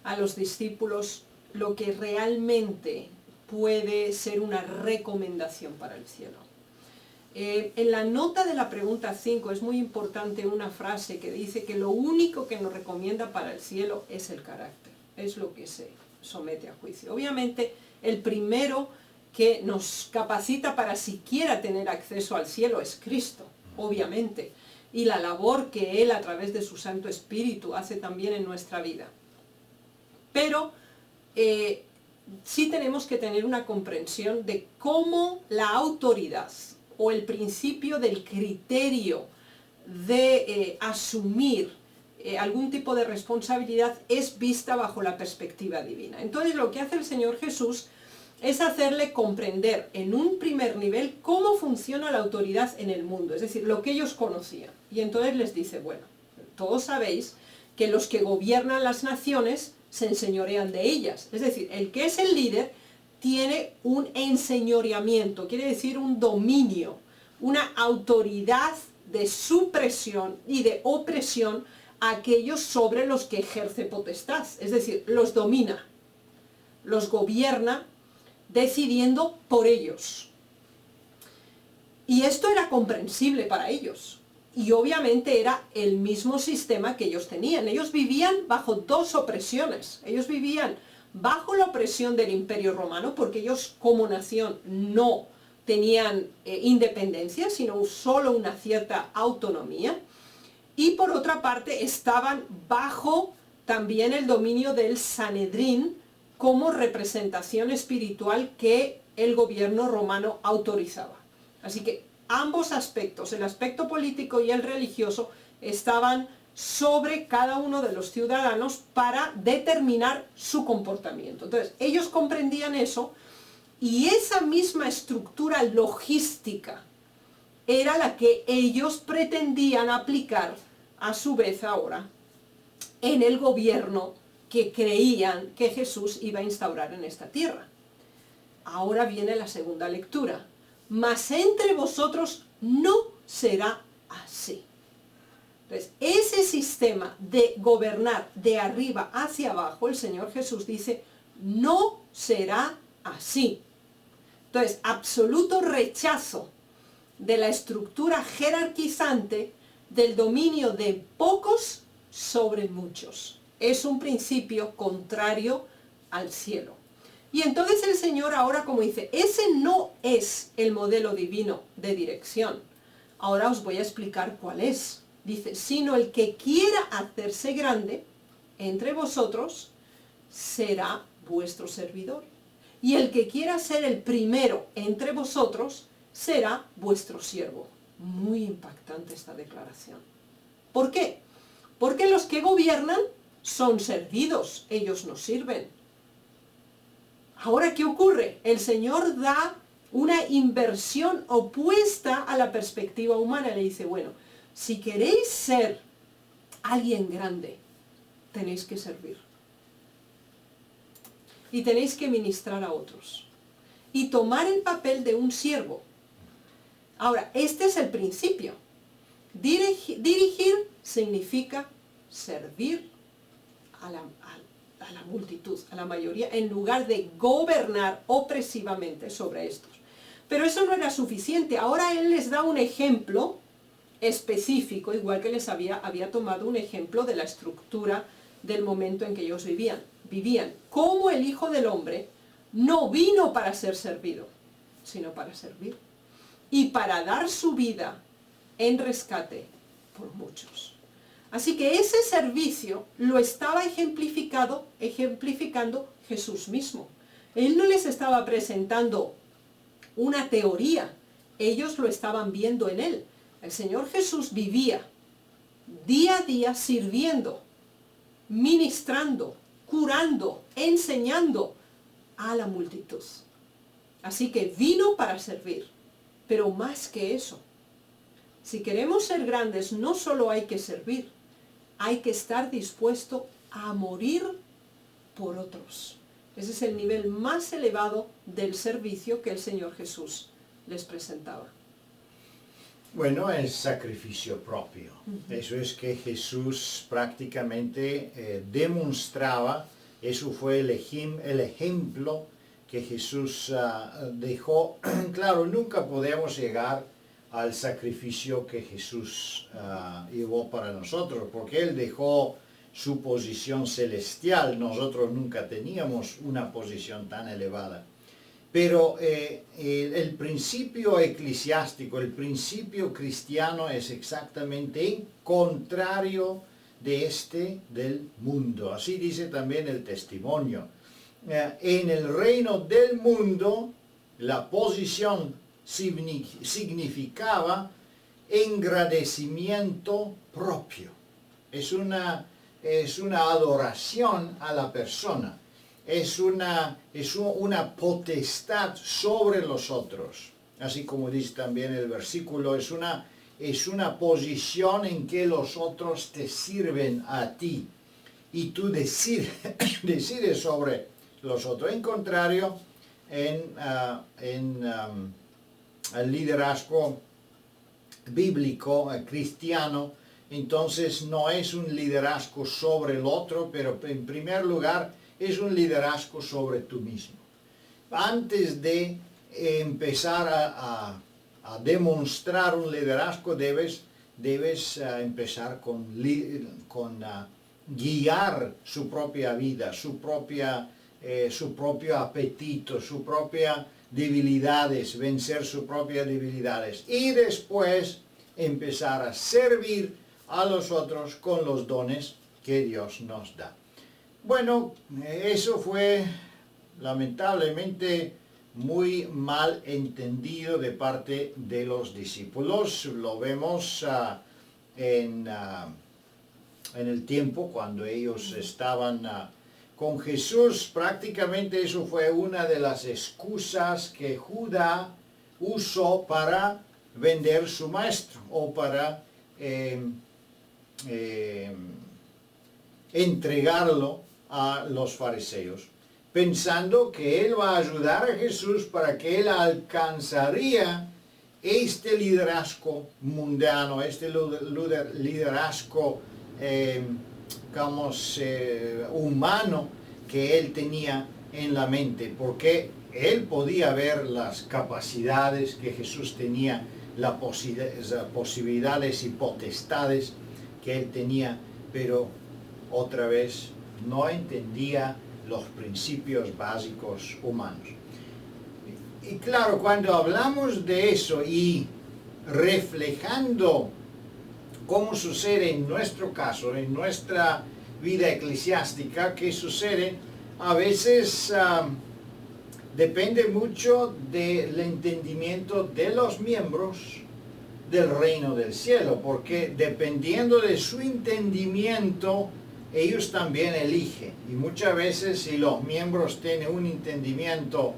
B: a los discípulos lo que realmente puede ser una recomendación para el cielo. En la nota de la pregunta 5 es muy importante una frase que dice que lo único que nos recomienda para el cielo es el carácter, es lo que se somete a juicio. Obviamente el primero que nos capacita para siquiera tener acceso al cielo es Cristo, obviamente, y la labor que Él a través de su Santo Espíritu hace también en nuestra vida. Pero sí tenemos que tener una comprensión de cómo la autoridad o el principio del criterio de asumir algún tipo de responsabilidad es vista bajo la perspectiva divina. Entonces lo que hace el Señor Jesús es hacerle comprender en un primer nivel cómo funciona la autoridad en el mundo, es decir, lo que ellos conocían. Y entonces les dice, bueno, todos sabéis que los que gobiernan las naciones se enseñorean de ellas. Es decir, el que es el líder tiene un enseñoreamiento, quiere decir un dominio, una autoridad de supresión y de opresión a aquellos sobre los que ejerce potestad. Es decir, los domina, los gobierna decidiendo por ellos. Y esto era comprensible para ellos. Y obviamente era el mismo sistema que ellos tenían. Ellos vivían bajo dos opresiones. Ellos vivían bajo la opresión del Imperio Romano, porque ellos como nación no tenían independencia, sino solo una cierta autonomía. Y por otra parte estaban bajo también el dominio del Sanedrín como representación espiritual que el gobierno romano autorizaba. Así que ambos aspectos, el aspecto político y el religioso, estaban sobre cada uno de los ciudadanos para determinar su comportamiento. Entonces, ellos comprendían eso y esa misma estructura logística era la que ellos pretendían aplicar a su vez ahora en el gobierno que creían que Jesús iba a instaurar en esta tierra. Ahora viene la segunda lectura. Mas entre vosotros no será así. Entonces, ese sistema de gobernar de arriba hacia abajo, el Señor Jesús dice, no será así. Entonces, absoluto rechazo de la estructura jerarquizante del dominio de pocos sobre muchos. Es un principio contrario al cielo. Y entonces el Señor ahora, como dice, ese no es el modelo divino de dirección. Ahora os voy a explicar cuál es. Dice, sino el que quiera hacerse grande entre vosotros será vuestro servidor. Y el que quiera ser el primero entre vosotros será vuestro siervo. Muy impactante esta declaración. ¿Por qué? Porque los que gobiernan son servidos, ellos nos sirven. Ahora, ¿qué ocurre? El Señor da una inversión opuesta a la perspectiva humana. Le dice, bueno, si queréis ser alguien grande, tenéis que servir. Y tenéis que ministrar a otros. Y tomar el papel de un siervo. Ahora, este es el principio. Dirigir significa servir a la multitud, a la mayoría, en lugar de gobernar opresivamente sobre estos. Pero eso no era suficiente. Ahora Él les da un ejemplo específico, igual que les había tomado un ejemplo de la estructura del momento en que ellos vivían. Como el Hijo del Hombre no vino para ser servido, sino para servir. Y para dar su vida en rescate por muchos. Así que ese servicio lo estaba ejemplificando Jesús mismo. Él no les estaba presentando una teoría, ellos lo estaban viendo en Él. El Señor Jesús vivía día a día sirviendo, ministrando, curando, enseñando a la multitud. Así que vino para servir, pero más que eso. Si queremos ser grandes, no solo hay que servir, hay que estar dispuesto a morir por otros. Ese es el nivel más elevado del servicio que el Señor Jesús les presentaba.
A: Bueno, es sacrificio propio. Eso es que Jesús prácticamente demostraba, eso fue el ejemplo que Jesús dejó. Claro, nunca podemos llegar al sacrificio que Jesús llevó para nosotros, porque Él dejó su posición celestial. Nosotros nunca teníamos una posición tan elevada. Pero el principio eclesiástico, el principio cristiano es exactamente contrario de del mundo. Así dice también el testimonio. En el reino del mundo, la posición significaba engrandecimiento propio. Es una adoración a la persona. Es una potestad sobre los otros. Así como dice también el versículo, es una posición en que los otros te sirven a ti. Y tú decides sobre los otros. En contrario, en el liderazgo bíblico, cristiano, entonces no es un liderazgo sobre el otro, pero en primer lugar es un liderazgo sobre tú mismo. Antes de empezar a a demostrar un liderazgo debes empezar con guiar su propia vida, su propio apetito, su propia debilidades, vencer sus propias debilidades y después empezar a servir a los otros con los dones que Dios nos da. Bueno, eso fue lamentablemente muy mal entendido de parte de los discípulos. Lo vemos en el tiempo cuando ellos estaban con Jesús. Prácticamente eso fue una de las excusas que Judas usó para vender su maestro o para entregarlo a los fariseos, pensando que él va a ayudar a Jesús para que él alcanzaría este liderazgo mundano, este liderazgo humano que él tenía en la mente, porque él podía ver las capacidades que Jesús tenía, las posibilidades y potestades que él tenía, pero otra vez no entendía los principios básicos humanos. Y claro, cuando hablamos de eso y reflejando cómo sucede en nuestro caso, en nuestra vida eclesiástica, ¿qué sucede? A veces depende mucho del entendimiento de los miembros del reino del cielo, porque dependiendo de su entendimiento, ellos también eligen. Y muchas veces si los miembros tienen un entendimiento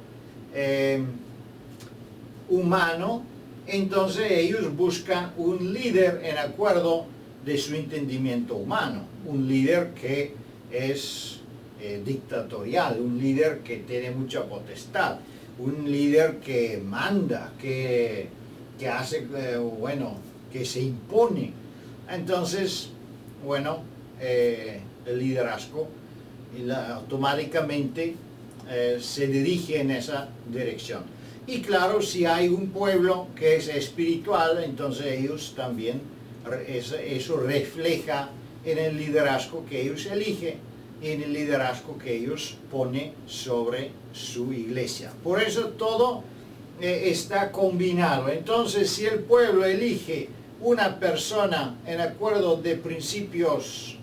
A: humano, entonces ellos buscan un líder en acuerdo de su entendimiento humano, un líder que es dictatorial, un líder que tiene mucha potestad, un líder que manda, que hace, que se impone. Entonces, el liderazgo automáticamente se dirige en esa dirección. Y claro, si hay un pueblo que es espiritual, entonces ellos también, eso refleja en el liderazgo que ellos eligen, en el liderazgo que ellos ponen sobre su iglesia. Por eso todo está combinado. Entonces, si el pueblo elige una persona en acuerdo de principios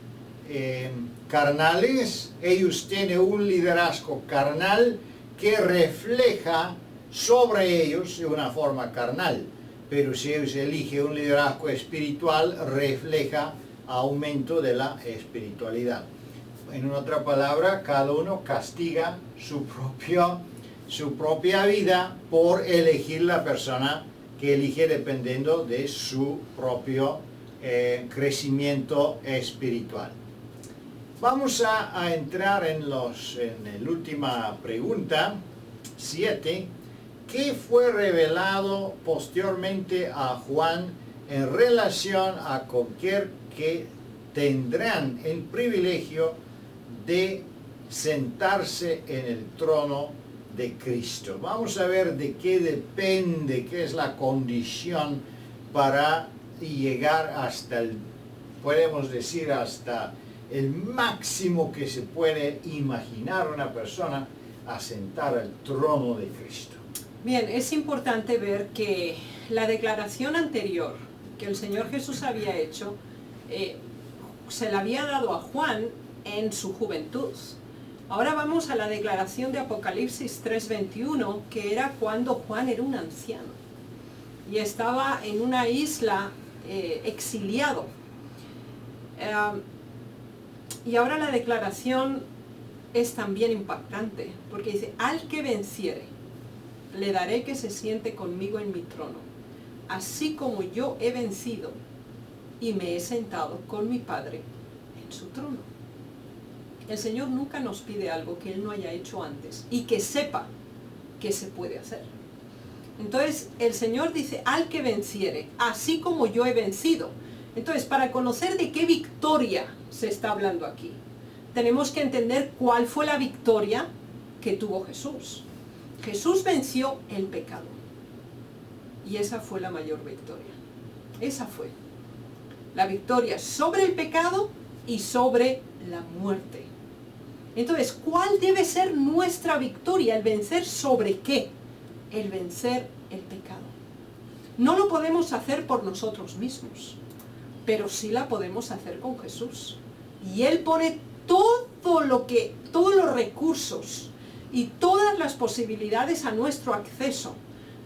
A: carnales, ellos tienen un liderazgo carnal que refleja sobre ellos de una forma carnal, pero si ellos eligen un liderazgo espiritual, refleja aumento de la espiritualidad. En otra palabra, cada uno castiga su propia vida por elegir la persona que elige dependiendo de su propio crecimiento espiritual. Vamos a entrar en la última pregunta, 7. ¿Qué fue revelado posteriormente a Juan en relación a cualquier que tendrán el privilegio de sentarse en el trono de Cristo? Vamos a ver de qué depende, qué es la condición para llegar hasta podemos decir, hasta el máximo que se puede imaginar una persona a sentar al trono de Cristo.
B: Bien, es importante ver que la declaración anterior que el Señor Jesús había hecho, se la había dado a Juan en su juventud. Ahora vamos a la declaración de Apocalipsis 3:21, que era cuando Juan era un anciano y estaba en una isla exiliado. Y ahora la declaración es también impactante, porque dice: al que venciere, le daré que se siente conmigo en mi trono, así como yo he vencido y me he sentado con mi Padre en su trono. El Señor nunca nos pide algo que Él no haya hecho antes y que sepa que se puede hacer. Entonces el Señor dice: al que venciere, así como yo he vencido. Entonces, para conocer de qué victoria se está hablando aquí, tenemos que entender cuál fue la victoria que tuvo Jesús. Jesús venció el pecado. Y esa fue la mayor victoria. Esa fue la victoria sobre el pecado y sobre la muerte. Entonces, ¿cuál debe ser nuestra victoria? ¿El vencer sobre qué? El vencer el pecado. No lo podemos hacer por nosotros mismos, pero sí la podemos hacer con Jesús. Y Él pone todos los recursos y todas las posibilidades a nuestro acceso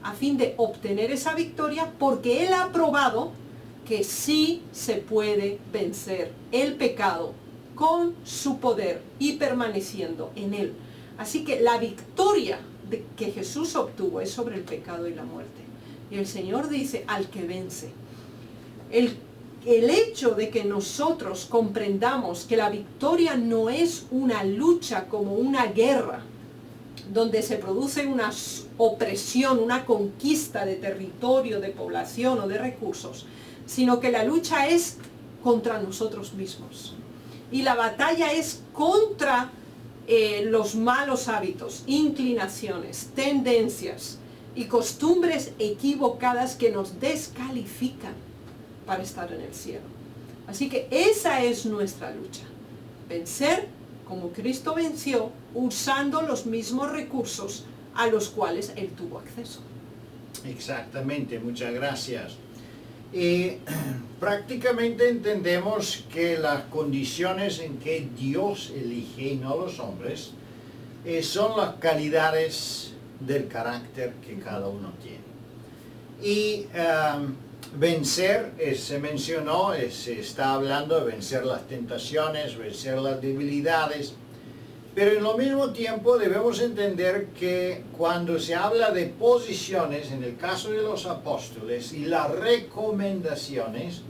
B: a fin de obtener esa victoria, porque Él ha probado que sí se puede vencer el pecado con su poder y permaneciendo en Él. Así que la victoria que Jesús obtuvo es sobre el pecado y la muerte. Y el Señor dice, al que vence. El hecho de que nosotros comprendamos que la victoria no es una lucha como una guerra, donde se produce una opresión, una conquista de territorio, de población o de recursos, sino que la lucha es contra nosotros mismos. Y la batalla es contra los malos hábitos, inclinaciones, tendencias y costumbres equivocadas que nos descalifican para estar en el cielo. Así que esa es nuestra lucha. Vencer como Cristo venció, usando los mismos recursos a los cuales Él tuvo acceso.
A: Exactamente, muchas gracias. Prácticamente entendemos que las condiciones en que Dios elige y no los hombres son las calidades del carácter que cada uno tiene. Y vencer, se mencionó, se está hablando de vencer las tentaciones, vencer las debilidades, pero en lo mismo tiempo debemos entender que cuando se habla de posiciones, en el caso de los apóstoles y las recomendaciones,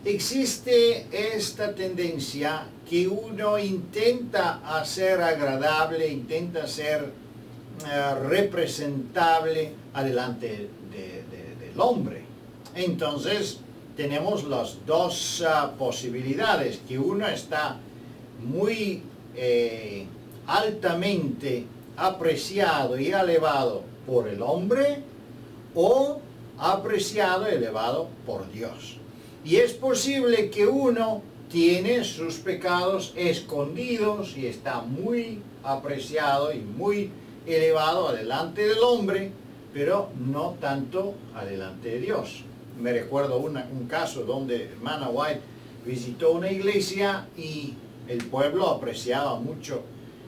A: existe esta tendencia que uno intenta hacer agradable, intenta ser representable adelante del hombre. Entonces tenemos las dos posibilidades, que uno está muy altamente apreciado y elevado por el hombre, o apreciado y elevado por Dios. Y es posible que uno tiene sus pecados escondidos y está muy apreciado y muy elevado adelante del hombre, pero no tanto adelante de Dios. Me recuerdo un caso donde hermana White visitó una iglesia y el pueblo apreciaba mucho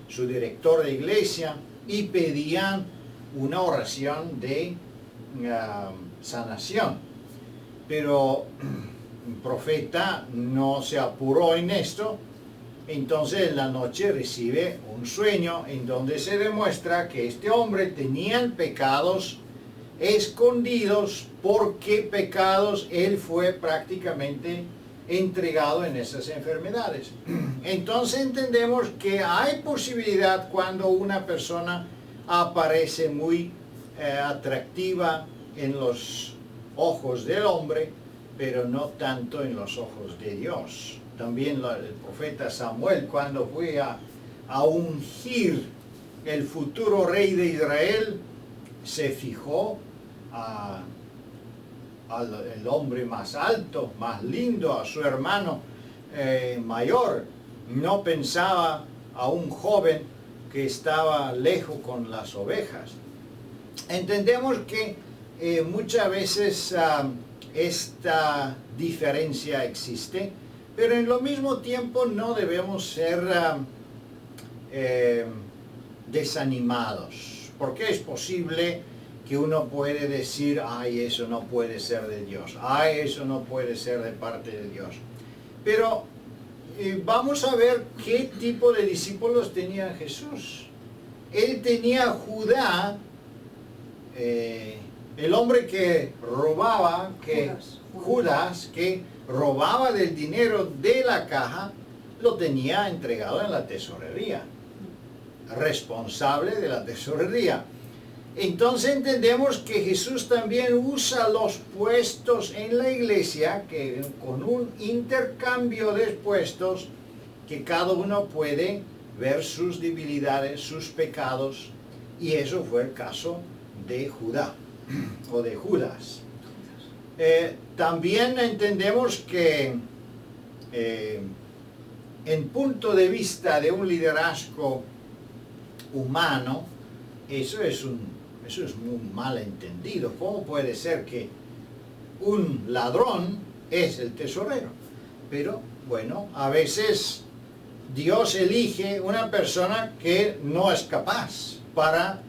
A: su director de iglesia y pedían una oración de sanación. Pero el profeta no se apuró en esto, entonces en la noche recibe un sueño en donde se demuestra que este hombre tenía pecados escondidos. ¿Por qué pecados? Él fue prácticamente entregado en esas enfermedades. Entonces entendemos que hay posibilidad cuando una persona aparece muy atractiva en los ojos del hombre, pero no tanto en los ojos de Dios. También el profeta Samuel, cuando fue a ungir el futuro rey de Israel, se fijó al hombre más alto, más lindo, a su hermano mayor. No pensaba a un joven que estaba lejos con las ovejas. Entendemos que muchas veces esta diferencia existe, pero en lo mismo tiempo no debemos ser desanimados, porque es posible que uno puede decir, ay, eso no puede ser de Dios, ay, eso no puede ser de parte de Dios. Pero vamos a ver qué tipo de discípulos tenía Jesús. Él tenía a Judá, el hombre que robaba, Judas, que robaba del dinero de la caja, lo tenía entregado en la tesorería, responsable de la tesorería. Entonces entendemos que Jesús también usa los puestos en la iglesia, que con un intercambio de puestos, que cada uno puede ver sus debilidades, sus pecados, y eso fue el caso de Judá o de Judas. También entendemos que en punto de vista de un liderazgo humano, eso es muy mal entendido. ¿Cómo puede ser que un ladrón es el tesorero? Pero bueno, a veces Dios elige una persona que no es capaz para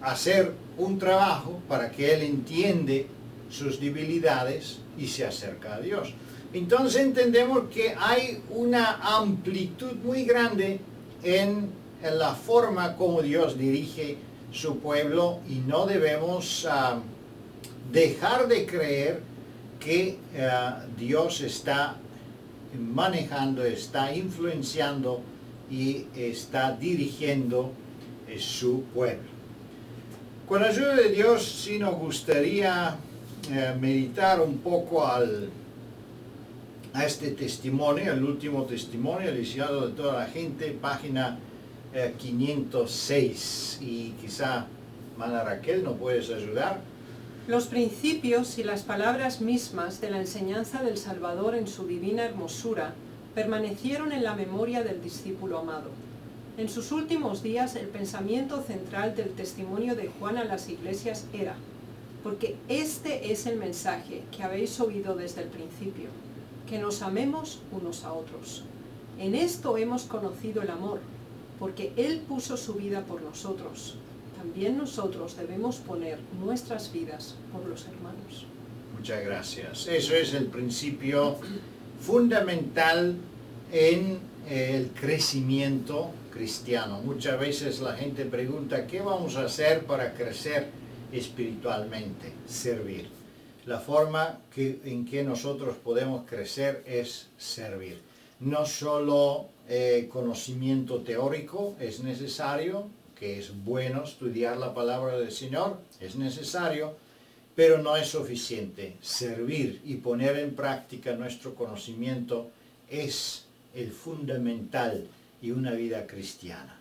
A: hacer un trabajo, para que él entiende sus debilidades y se acerca a Dios. Entonces entendemos que hay una amplitud muy grande en la forma como Dios dirige su pueblo y no debemos dejar de creer que Dios está manejando, está influenciando y está dirigiendo su pueblo. Con la ayuda de Dios, sí nos gustaría meditar un poco a este testimonio, el último testimonio, el deseado de toda la gente, página 506. Y quizá, hermana Raquel, ¿nos puedes ayudar?
B: Los principios y las palabras mismas de la enseñanza del Salvador en su divina hermosura permanecieron en la memoria del discípulo amado. En sus últimos días, el pensamiento central del testimonio de Juan a las iglesias era: porque este es el mensaje que habéis oído desde el principio, que nos amemos unos a otros. En esto hemos conocido el amor, porque Él puso su vida por nosotros. También nosotros debemos poner nuestras vidas por los hermanos.
A: Muchas gracias. Eso es el principio fundamental en el crecimiento cristiano. Muchas veces la gente pregunta, ¿qué vamos a hacer para crecer espiritualmente? Servir. La forma en que nosotros podemos crecer es servir. No solo conocimiento teórico es necesario, que es bueno estudiar la palabra del Señor, es necesario, pero no es suficiente. Servir y poner en práctica nuestro conocimiento es el fundamental y una vida cristiana.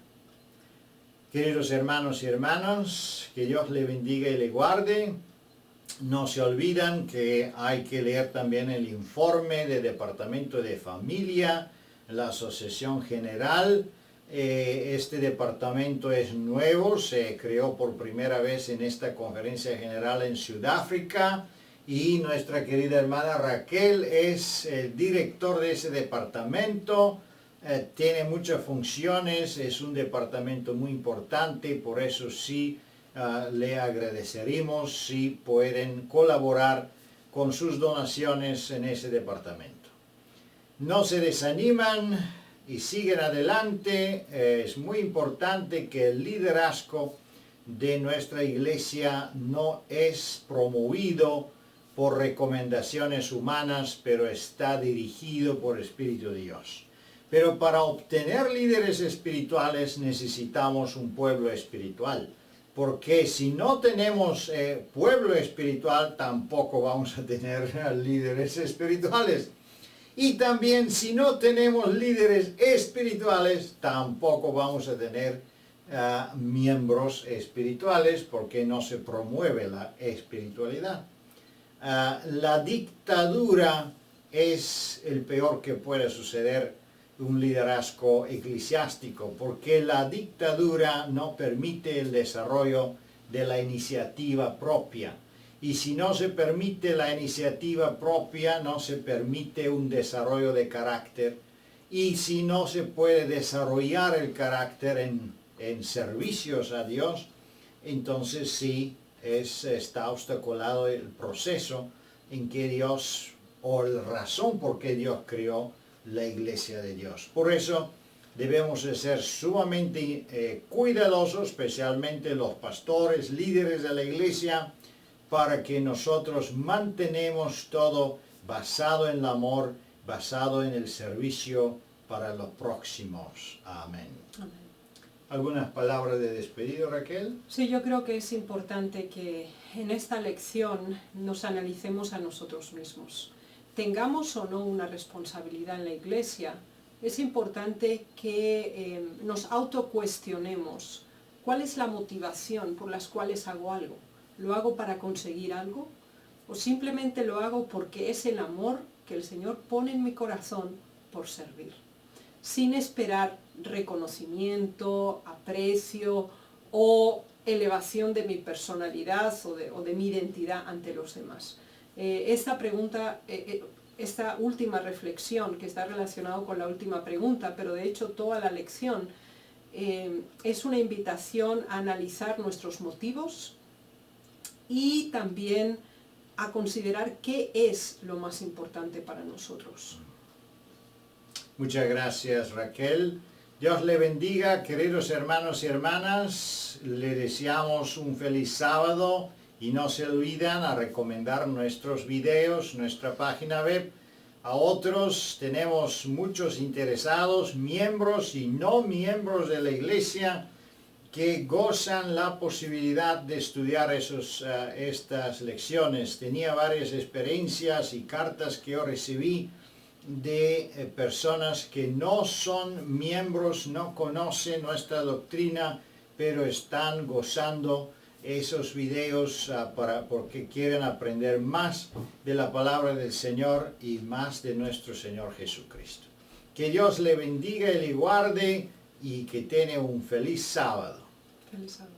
A: Queridos hermanos y hermanas, que Dios le bendiga y le guarde. No se olvidan que hay que leer también el informe del Departamento de Familia, la Asociación General. Este departamento es nuevo, se creó por primera vez en esta conferencia general en Sudáfrica y nuestra querida hermana Raquel es el director de ese departamento. Tiene muchas funciones, es un departamento muy importante, por eso sí le agradeceríamos si pueden colaborar con sus donaciones en ese departamento. No se desaniman y siguen adelante. Es muy importante que el liderazgo de nuestra iglesia no es promovido por recomendaciones humanas, pero está dirigido por el Espíritu de Dios. Pero para obtener líderes espirituales necesitamos un pueblo espiritual, porque si no tenemos pueblo espiritual, tampoco vamos a tener líderes espirituales. Y también si no tenemos líderes espirituales, tampoco vamos a tener miembros espirituales, porque no se promueve la espiritualidad. La dictadura es el peor que puede suceder un liderazgo eclesiástico, porque la dictadura no permite el desarrollo de la iniciativa propia. Y si no se permite la iniciativa propia, no se permite un desarrollo de carácter. Y si no se puede desarrollar el carácter en servicios a Dios, entonces sí está obstaculado el proceso en que Dios, o la razón por qué Dios creó la iglesia de Dios. Por eso debemos de ser sumamente cuidadosos, especialmente los pastores, líderes de la iglesia, para que nosotros mantenemos todo basado en el amor, basado en el servicio para los próximos. Amén.
B: Amén.
A: ¿Algunas palabras de despedida, Raquel?
B: Sí, yo creo que es importante que en esta lección nos analicemos a nosotros mismos. Tengamos o no una responsabilidad en la iglesia, es importante que nos autocuestionemos cuál es la motivación por las cuales hago algo. ¿Lo hago para conseguir algo? o simplemente lo hago porque es el amor que el Señor pone en mi corazón por servir, sin esperar reconocimiento, aprecio o elevación de mi personalidad o de mi identidad ante los demás. Esta pregunta, esta última reflexión, que está relacionado con la última pregunta, pero de hecho toda la lección, es una invitación a analizar nuestros motivos y también a considerar qué es lo más importante para nosotros.
A: Muchas gracias, Raquel. Dios le bendiga, queridos hermanos y hermanas. Le deseamos un feliz sábado y no se olviden a recomendar nuestros videos, nuestra página web a otros. Tenemos muchos interesados, miembros y no miembros de la iglesia, que gozan la posibilidad de estudiar estas lecciones. Tenía varias experiencias y cartas que yo recibí de personas que no son miembros, no conocen nuestra doctrina, pero están gozando esos videos porque quieren aprender más de la palabra del Señor y más de nuestro Señor Jesucristo. Que Dios le bendiga y le guarde y que tenga un feliz sábado.
B: Feliz sábado.